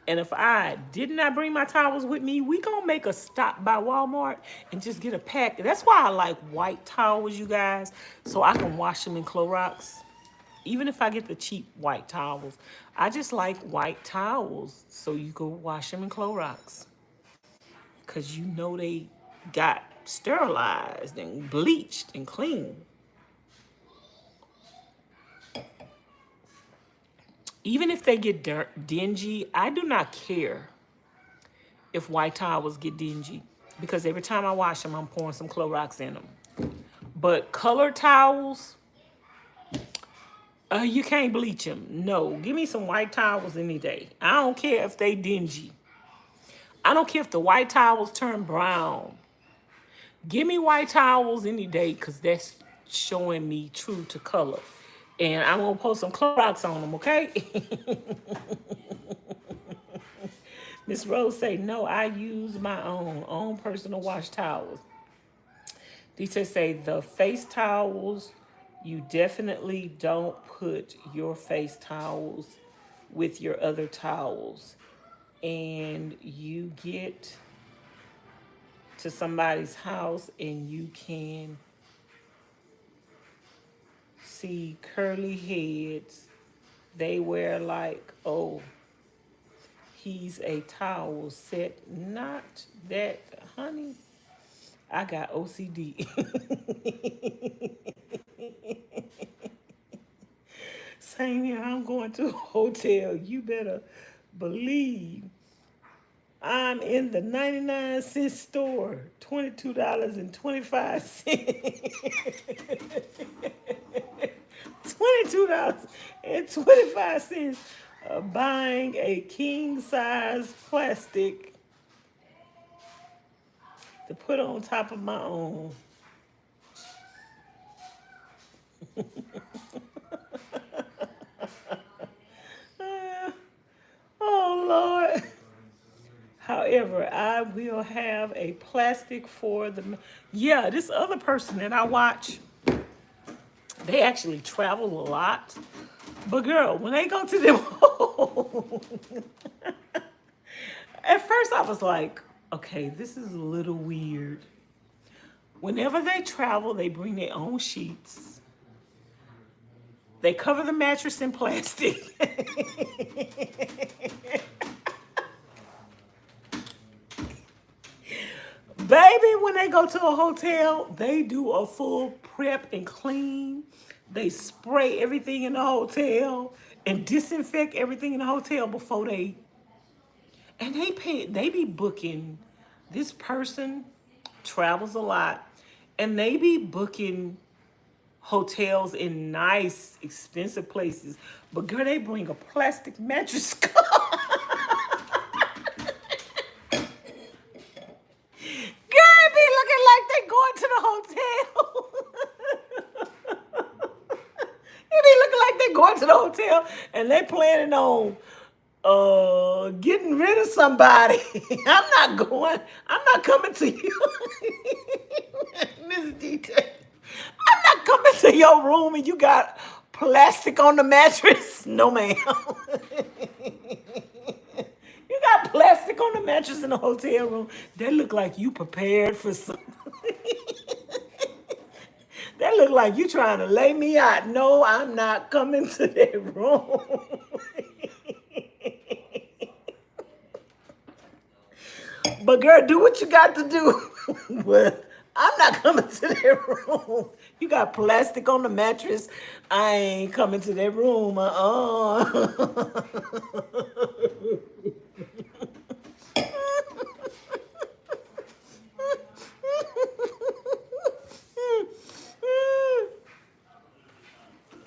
And if I did not bring my towels with me, we gonna make a stop by Walmart and just get a pack. That's why I like white towels, you guys, so I can wash them in Clorox. Even if I get the cheap white towels, I just like white towels so you can wash them in Clorox. Because you know they got sterilized and bleached and clean. Even if they get dingy, I do not care if white towels get dingy. Because every time I wash them, I'm pouring some Clorox in them. But colored towels, you can't bleach them. No, give me some white towels any day. I don't care if they dingy. I don't care if the white towels turn brown. Give me white towels any day because that's showing me true to color. And I'm going to post some Clorox on them, okay? Miss Rose say, no, I use my own personal wash towels. Dita say, the face towels, you definitely don't put your face towels with your other towels. And you get to somebody's house and you can see curly heads. They wear like, oh, he's a towel set. Not that, honey. I got OCD. Same here. I'm going to a hotel. You better believe I'm in the 99-cent store. $22.25. $22.25. Buying a king size plastic to put on top of my own. Oh, Lord. However, I will have a plastic for the... Yeah, this other person that I watch, they actually travel a lot. But girl, when they go to them... At first I was like, okay, this is a little weird. Whenever they travel, they bring their own sheets. They cover the mattress in plastic. Baby, when they go to a hotel, they do a full prep and clean. They spray everything in the hotel and disinfect everything in the hotel before they... And they be booking... This person travels a lot, and they be booking hotels in nice, expensive places. But girl, they bring a plastic mattress. Girl be looking like they going to the hotel. They be looking like they going to the hotel and they planning on getting rid of somebody. I'm not coming to you. Miss DJ, I'm not coming to your room and you got plastic on the mattress. No, ma'am. You got plastic on the mattress in the hotel room. That look like you prepared for something. That look like you trying to lay me out. No, I'm not coming to that room. But girl, do what you got to do. But I'm not coming to that room. You got plastic on the mattress. I ain't coming to that room.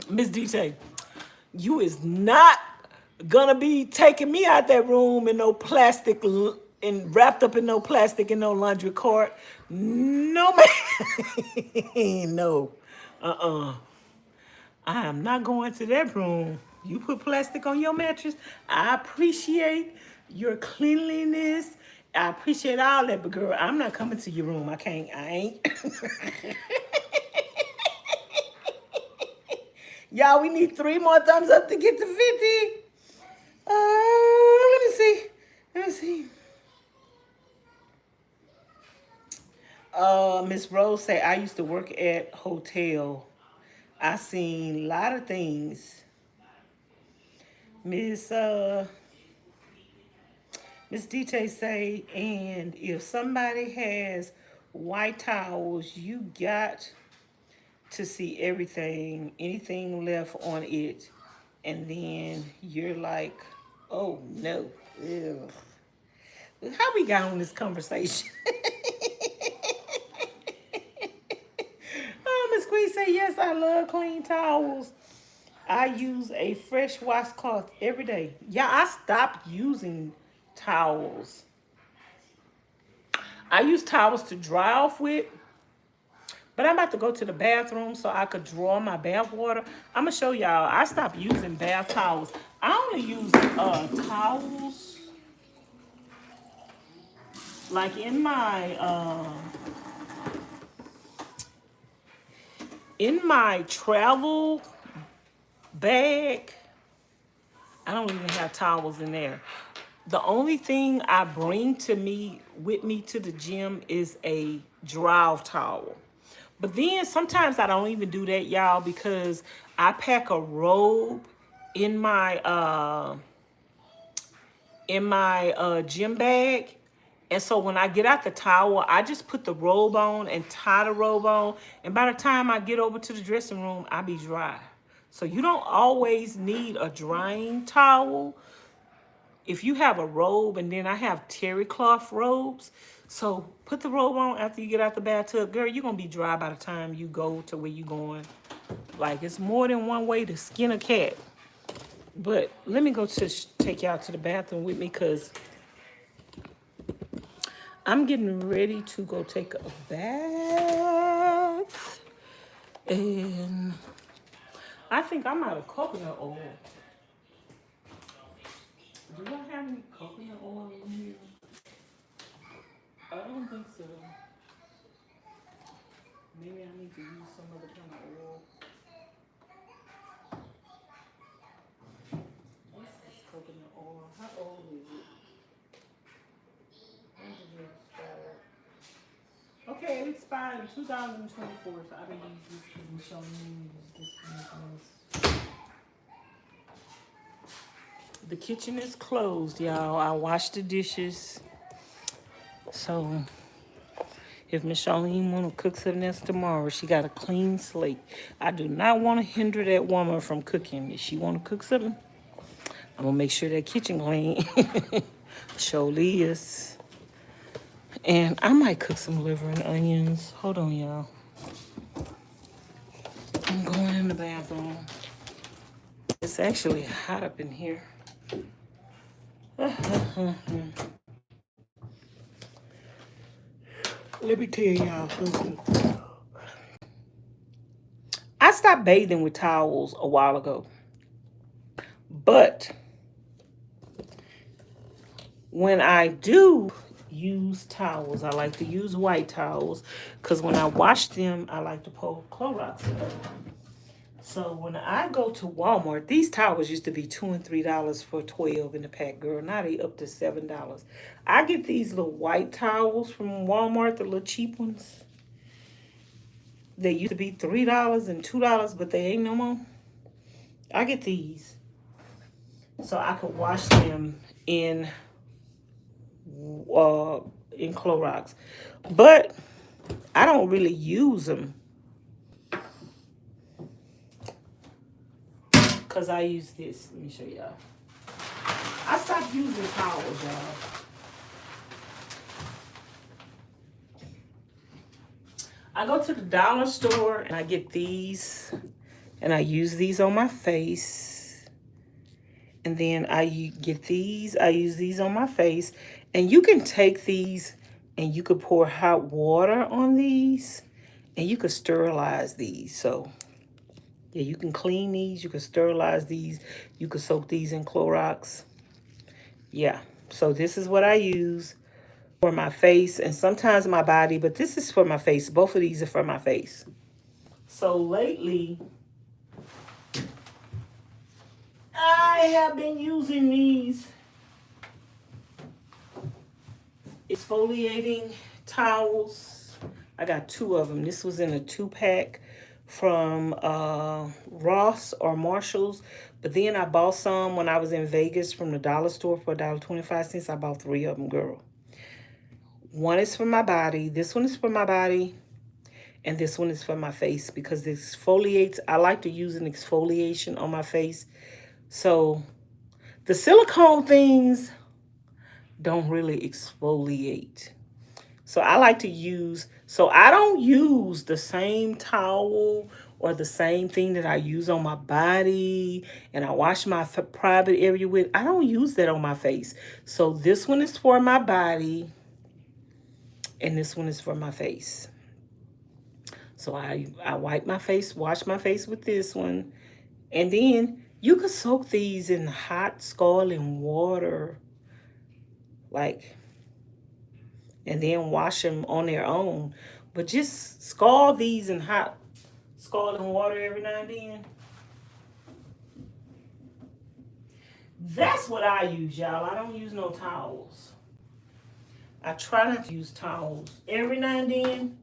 Miss DJ, you is not gonna be taking me out that room in no plastic and wrapped up in no plastic and no laundry cart. No, man. No. I am not going to that room. You put plastic on your mattress. I appreciate your cleanliness. I appreciate all that, but girl, I'm not coming to your room. I ain't. Y'all, we need 3 more thumbs up to get to 50. Let me see. Miss Rose say, I used to work at hotel. I seen a lot of things. Miss DT say, and if somebody has white towels, you got to see everything, anything left on it, and then you're like, oh no. Ew. How we got on this conversation? Miss Queen say, yes, I love clean towels. I use a fresh washcloth every day. Yeah, I stopped using towels. I use towels to dry off with, But I'm about to go to the bathroom so I could draw my bath water. I'm going to show y'all. I stopped using bath towels. I only use towels like in my travel bag. I don't even have towels in there. The only thing I bring with me to the gym is a dry towel. But then sometimes I don't even do that, y'all, because I pack a robe in my gym bag. And so when I get out the towel, I just put the robe on and tie the robe on. And by the time I get over to the dressing room, I'll be dry. So you don't always need a drying towel. If you have a robe, and then I have terry cloth robes. So put the robe on after you get out the bathtub. Girl, you're going to be dry by the time you go to where you're going. Like, it's more than one way to skin a cat. But let me go take y'all to the bathroom with me, because I'm getting ready to go take a bath. And I think I'm out of coconut oil. Do I have any coconut oil in here? I don't think so. Maybe I need to use some other kind of oil. What's this coconut oil? How old is it? When did it expire? Okay, it expired in 2024, so I've been using this because Ms Charlene uses this for making this. The kitchen is closed, y'all. I washed the dishes. So if Ms Charlene want to cook something else tomorrow, she got a clean slate. I do not want to hinder that woman from cooking. If she want to cook something, I'm going to make sure that kitchen clean. Surely is. And I might cook some liver and onions. Hold on, y'all. I'm going in the bathroom. It's actually hot up in here. Let me tell y'all something. I stopped bathing with towels a while ago. But when I do use towels, I like to use white towels, because when I wash them, I like to pour Clorox in them. So when I go to Walmart, these towels used to be $2 and $3 for 12 in the pack, girl. Now they up to $7. I get these little white towels from Walmart, the little cheap ones. They used to be $3 and $2, but they ain't no more. I get these so I could wash them in Clorox, but I don't really use them because I use this. Let me show y'all. I stopped using towels, y'all. I go to the dollar store and I get these, and I use these on my face. And then I get these, I use these on my face. And you can take these and you could pour hot water on these and you could sterilize these. So yeah, you can clean these, you can sterilize these, you could soak these in Clorox. Yeah, so this is what I use for my face and sometimes my body, but this is for my face. Both of these are for my face. So lately, I have been using these exfoliating towels. I got 2 of them. This was in a 2-pack from Ross or Marshall's. But then I bought some when I was in Vegas from the dollar store for $1.25. I bought 3 of them, girl. One is for my body. This one is for my body. And this one is for my face because it exfoliates. I like to use an exfoliation on my face. So the silicone things don't really exfoliate. So I like to use, so I don't use the same towel or the same thing that I use on my body and I wash my private area with. I don't use that on my face. So this one is for my body and this one is for my face. So I wipe my face, wash my face with this one. And then you could soak these in hot scalding water, like, and then wash them on their own. But just scald these in hot scalding water every now and then. That's what I use, y'all. I don't use no towels. I try not to use towels. Every now and then,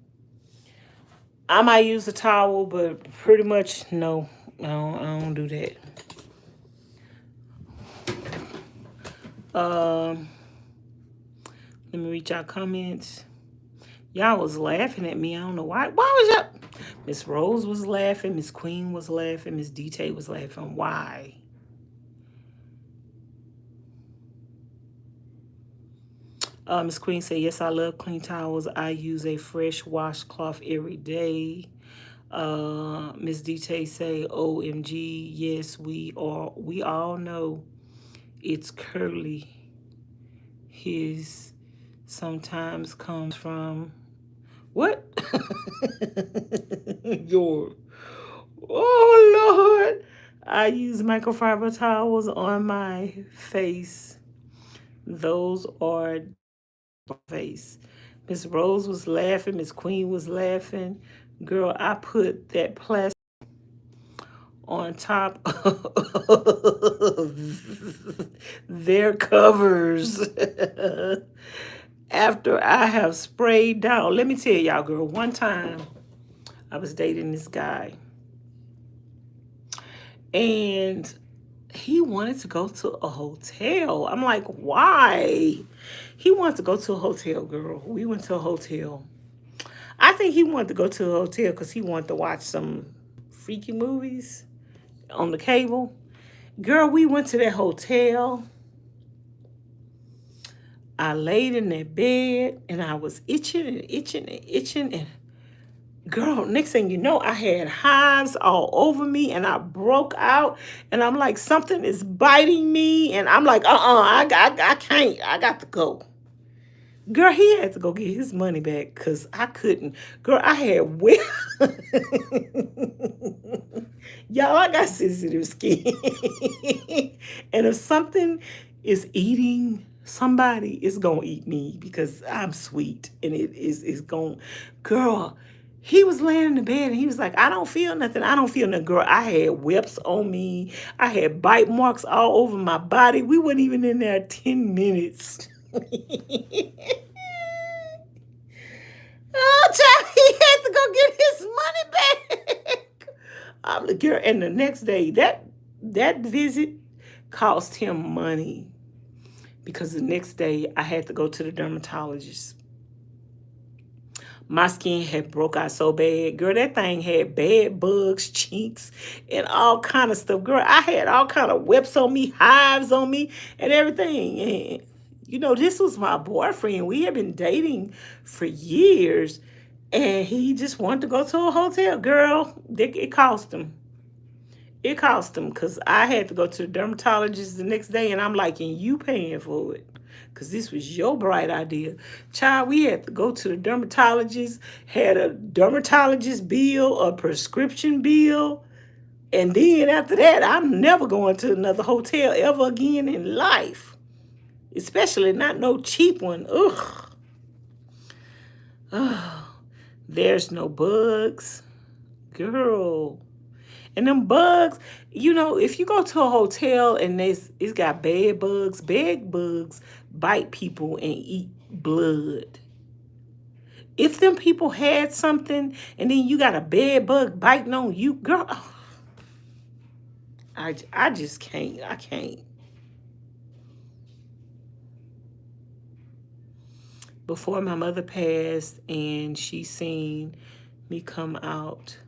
I might use a towel, but pretty much no. I don't do that. Um, Let me read y'all comments. Y'all was laughing at me. I don't know why. Why was y'all? Miss Rose was laughing. Miss Queen was laughing. Miss DT was laughing. Why? Miss Queen said, yes, I love clean towels. I use a fresh washcloth every day. Miss DT say, OMG, yes, we all know it's curly. His sometimes comes from what? Your oh Lord. I use microfiber towels on my face. Those are face. Miss Rose was laughing. Miss Queen was laughing. Girl, I put that plastic on top of their covers after I have sprayed down. Let me tell y'all, girl, one time I was dating this guy and he wanted to go to a hotel. I'm like, why? He wanted to go to a hotel, girl. We went to a hotel. I think he wanted to go to a hotel because he wanted to watch some freaky movies on the cable. Girl, we went to that hotel. I laid in that bed and I was itching and itching and itching. And girl, next thing you know, I had hives all over me and I broke out. And I'm like, something is biting me. And I'm like, I can't. I got to go. Girl, he had to go get his money back because I couldn't. Girl, I had wet. Y'all, I got sensitive skin. And if something is eating somebody, it's going to eat me because I'm sweet. And it's going, girl, he was laying in the bed and he was like, I don't feel nothing. I don't feel nothing. Girl, I had webs on me. I had bite marks all over my body. We weren't even in there 10 minutes. Oh, child, he had to go get his money back. I'm like, girl, and the next day, that visit cost him money because the next day I had to go to the dermatologist. My skin had broke out so bad. Girl, that thing had bed bugs, chinks, and all kind of stuff. Girl, I had all kind of webs on me, hives on me, and everything. And, you know, this was my boyfriend. We had been dating for years, and he just wanted to go to a hotel. Girl, it cost him. It cost him because I had to go to the dermatologist the next day, and I'm like, and you paying for it? Because this was your bright idea. Child, we had to go to the dermatologist, had a dermatologist bill, a prescription bill, and then after that, I'm never going to another hotel ever again in life. Especially not no cheap one. Ugh. Oh, there's no bugs. Girl. And them bugs, you know, if you go to a hotel and it's got bed bugs bite people and eat blood. If them people had something and then you got a bed bug biting on you, girl, oh, I just can't. I can't. Before my mother passed and she seen me come out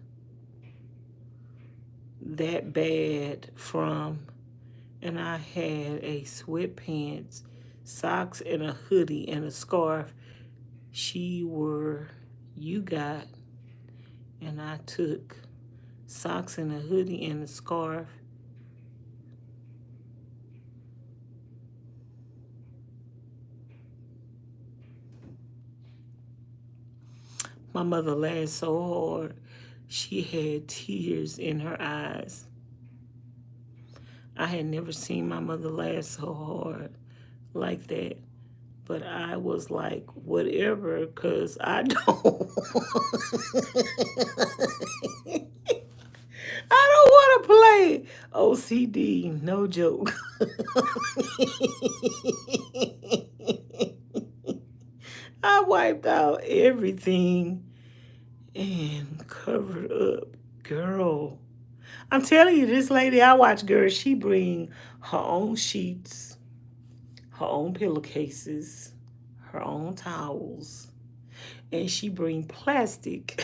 that bad from, and I had a sweatpants, socks, and a hoodie and a scarf. You got, and I took socks and a hoodie and a scarf. My mother laughed so hard, she had tears in her eyes. I had never seen my mother laugh so hard like that. But I was like, whatever, because I don't. I don't want to play OCD, no joke. I wiped out everything and covered up. Girl, I'm telling you, this lady I watch, girl, she bring her own sheets, her own pillowcases, her own towels, and she bring plastic.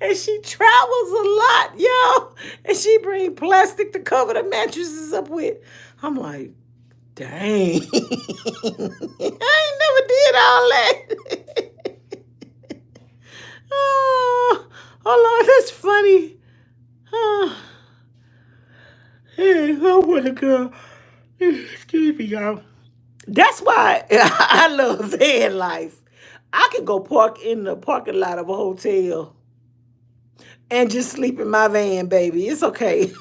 And she travels a lot, yo. And she bring plastic to cover the mattresses up with. I'm like, dang. I ain't never did all that. Oh, Lord, that's funny. Oh, hey, I want a girl. Excuse me, y'all. That's why I love Vanlife. I can go park in the parking lot of a hotel and just sleep in my van, baby. It's okay.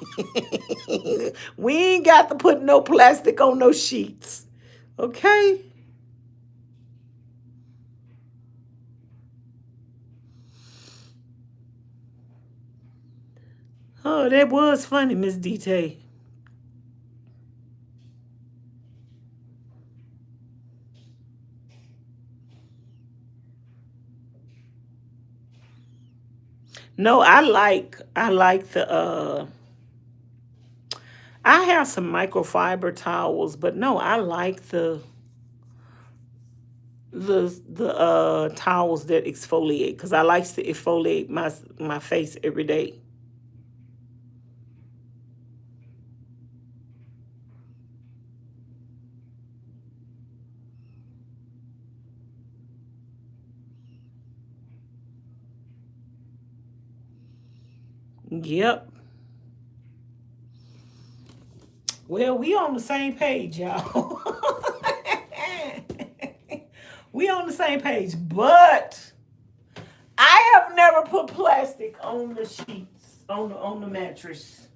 We ain't got to put no plastic on no sheets. Okay? Oh, that was funny, Miss DT. No, I like the I have some microfiber towels, but no, I like the towels that exfoliate because I like to exfoliate my face every day. Yep. Well, we on the same page, y'all. We on the same page, but I have never put plastic on the sheets, on the mattress.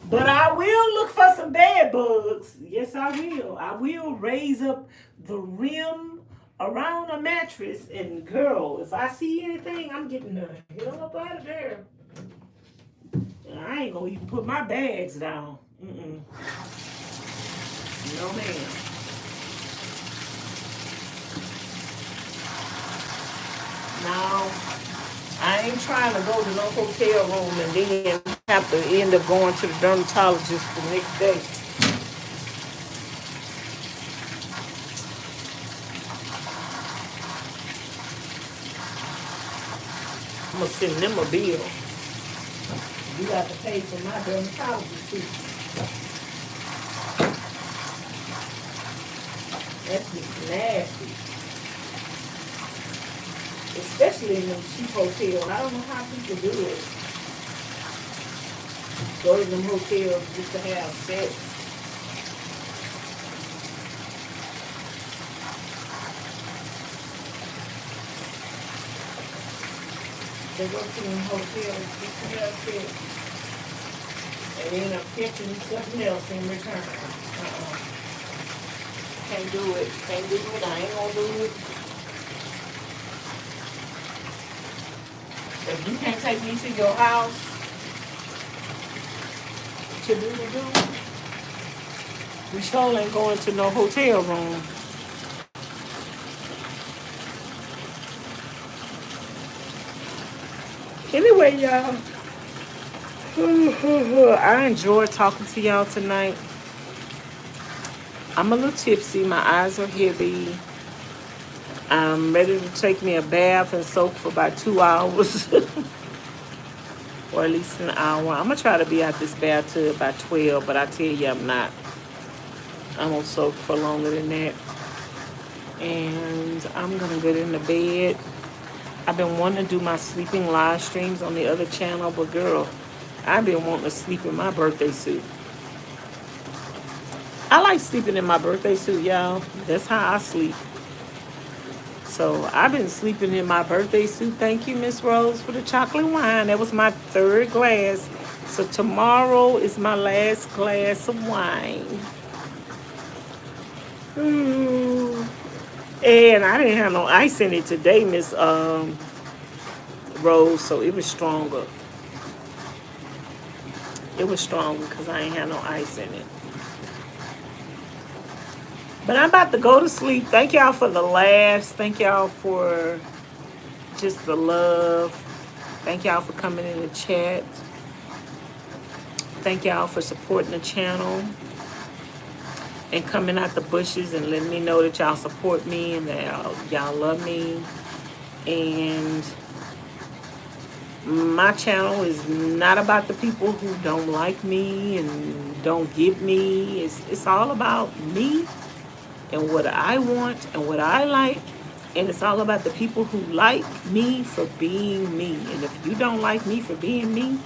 But I will look for some bed bugs. Yes, I will. I will raise up the rim around a mattress, and girl, if I see anything, I'm getting the hell up out of there. And I ain't gonna even put my bags down. Mm-mm. No, ma'am. No, I ain't trying to go to no hotel room and then have to end up going to the dermatologist the next day. I'm gonna send them a bill. You got to pay for my dermatologist too. That's just nasty. Especially in them cheap hotels. I don't know how people do it. Go to them hotels just to have sex. They go to them hotels just to have sex. And end up catching something else in return. Can't do it. Can't do it. I ain't gonna do it. If you can't take me to your house to do the do, we sure ain't going to no hotel room. Anyway, y'all, I enjoyed talking to y'all tonight. I'm a little tipsy. My eyes are heavy. I'm ready to take me a bath and soak for about 2 hours. Or at least an hour. I'm going to try to be out this bathtub by 12, but I tell you I'm not. I'm going to soak for longer than that. And I'm going to get into bed. I've been wanting to do my sleeping live streams on the other channel, but girl, I've been wanting to sleep in my birthday suit. I like sleeping in my birthday suit, y'all. That's how I sleep. So I've been sleeping in my birthday suit. Thank you, Miss Rose, for the chocolate wine. That was my 3rd glass. So tomorrow is my last glass of wine. And I didn't have no ice in it today, Miss Rose, so it was stronger. It was stronger because I ain't had no ice in it. But I'm about to go to sleep. Thank y'all for the laughs. Thank y'all for just the love. Thank y'all for coming in the chat. Thank y'all for supporting the channel and coming out the bushes and letting me know that y'all support me and that y'all love me. And my channel is not about the people who don't like me and don't get me. It's all about me and what I want and what I like. And it's all about the people who like me for being me. And if you don't like me for being me,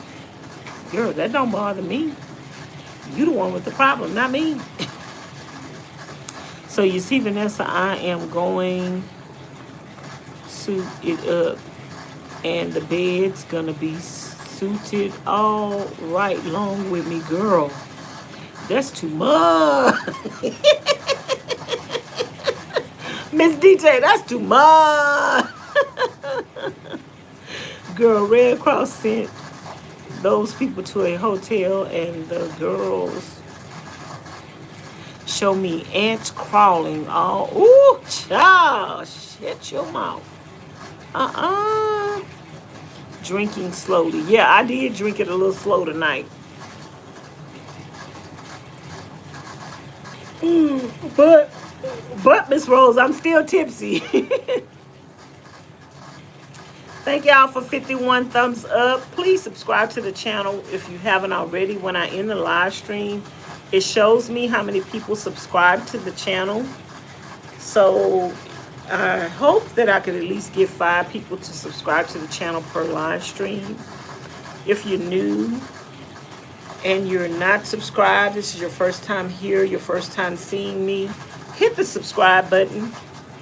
girl, that don't bother me. You the one with the problem, not me. So you see, Vanessa, I am going to suit it up. And the bed's gonna be suited all right long with me, girl. That's too much. Miss DJ, that's too much. Girl, Red Cross sent those people to a hotel and the girls show me ants crawling all. Ooh, child, shut your mouth. Drinking slowly. Yeah, I did drink it a little slow tonight. But Miss Rose, I'm still tipsy. Thank y'all for 51 thumbs up. Please subscribe to the channel if you haven't already. When I end the live stream, it shows me how many people subscribe to the channel. So I hope that I could at least get 5 people to subscribe to the channel per live stream. If you're new and you're not subscribed, this is your first time here, your first time seeing me, hit the subscribe button,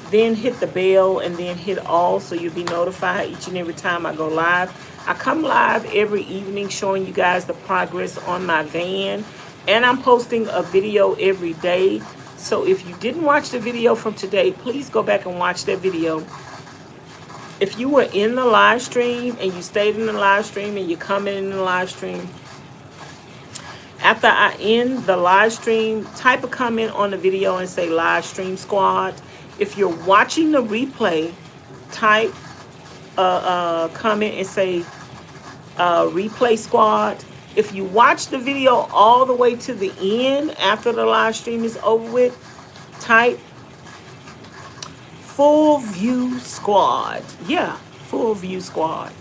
then hit the bell, and then hit all so you'll be notified each and every time I go live. I come live every evening showing you guys the progress on my van, and I'm posting a video every day. So if you didn't watch the video from today, please go back and watch that video. If you were in the live stream and you stayed in the live stream and you're coming in the live stream, after I end the live stream, type a comment on the video and say live stream squad. If you're watching the replay, type a comment and say replay squad. If you watch the video all the way to the end after the live stream is over with, type full view squad. Yeah, full view squad.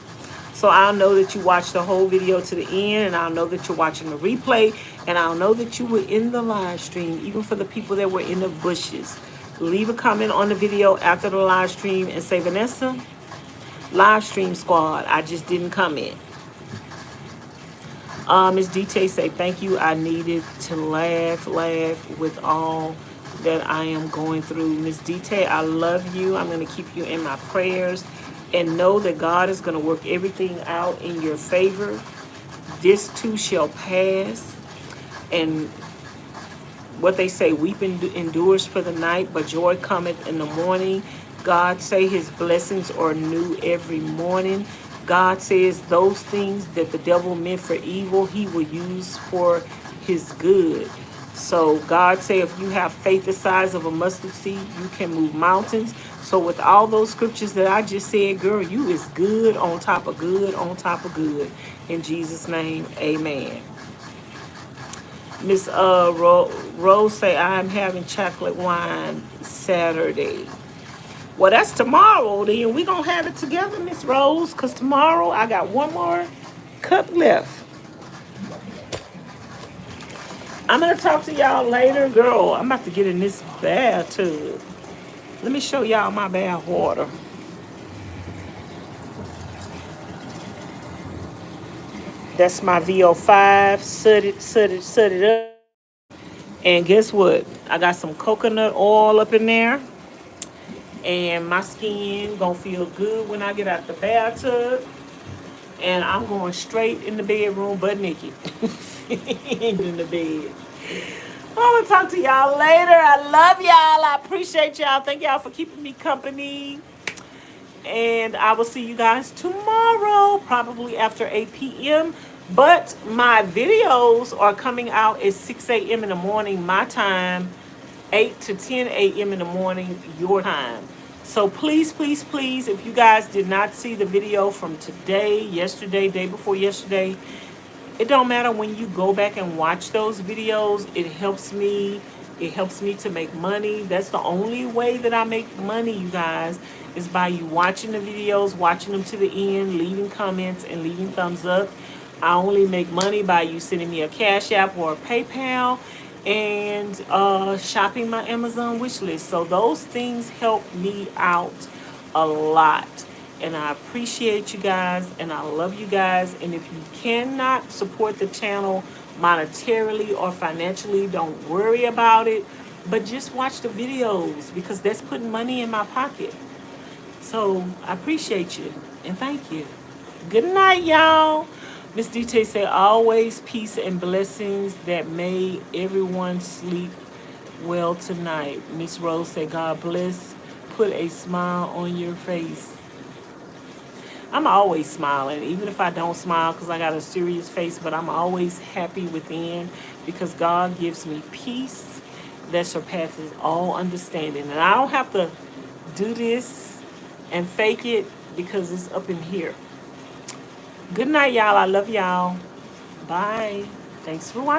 So I'll know that you watched the whole video to the end, and I'll know that you're watching the replay, and I'll know that you were in the live stream, even for the people that were in the bushes. Leave a comment on the video after the live stream and say, Vanessa, live stream squad, I just didn't come in. Ms. DT say, thank you. I needed to laugh with all that I am going through. Ms. DT, I love you. I'm going to keep you in my prayers. And know that God is going to work everything out in your favor. This too shall pass. And what they say, weeping endures for the night, but joy cometh in the morning. God say his blessings are new every morning. God says those things that the devil meant for evil, he will use for his good. So God say if you have faith the size of a mustard seed, you can move mountains. So with all those scriptures that I just said, girl, you is good on top of good on top of good. In Jesus' name, amen. Miss Rose say, I'm having chocolate wine Saturday. Well, that's tomorrow, then. We're going to have it together, Miss Rose, because tomorrow I got one more cup left. I'm going to talk to y'all later. Girl, I'm about to get in this bathtub. Let me show y'all my bath water. That's my VO5. Set it up. And guess what? I got some coconut oil up in there. And my skin gonna feel good when I get out the bathtub. And I'm going straight in the bedroom butt naked. In the bed. I'm gonna talk to y'all later. I love y'all. I appreciate y'all. Thank y'all for keeping me company. And I will see you guys tomorrow, probably after 8 p.m. But my videos are coming out at 6 a.m. in the morning, my time, 8 to 10 a.m. in the morning, your time. So please, please, please, if you guys did not see the video from today, yesterday, day before yesterday, it don't matter. When you go back and watch those videos, it helps me. It helps me to make money. That's the only way that I make money, you guys, is by you watching the videos, watching them to the end, leaving comments, and leaving thumbs up. I only make money by you sending me a Cash App or a PayPal, and shopping my Amazon wish list. So those things help me out a lot. And I appreciate you guys, and I love you guys. And if you cannot support the channel monetarily or financially, don't worry about it. But just watch the videos, because that's putting money in my pocket. So I appreciate you, and thank you. Good night, y'all. Miss DT said, always peace and blessings that may everyone sleep well tonight. Miss Rose said, God bless. Put a smile on your face. I'm always smiling, even if I don't smile because I got a serious face, but I'm always happy within, because God gives me peace that surpasses all understanding. And I don't have to do this and fake it, because it's up in here. Good night, y'all. I love y'all. Bye. Thanks for watching.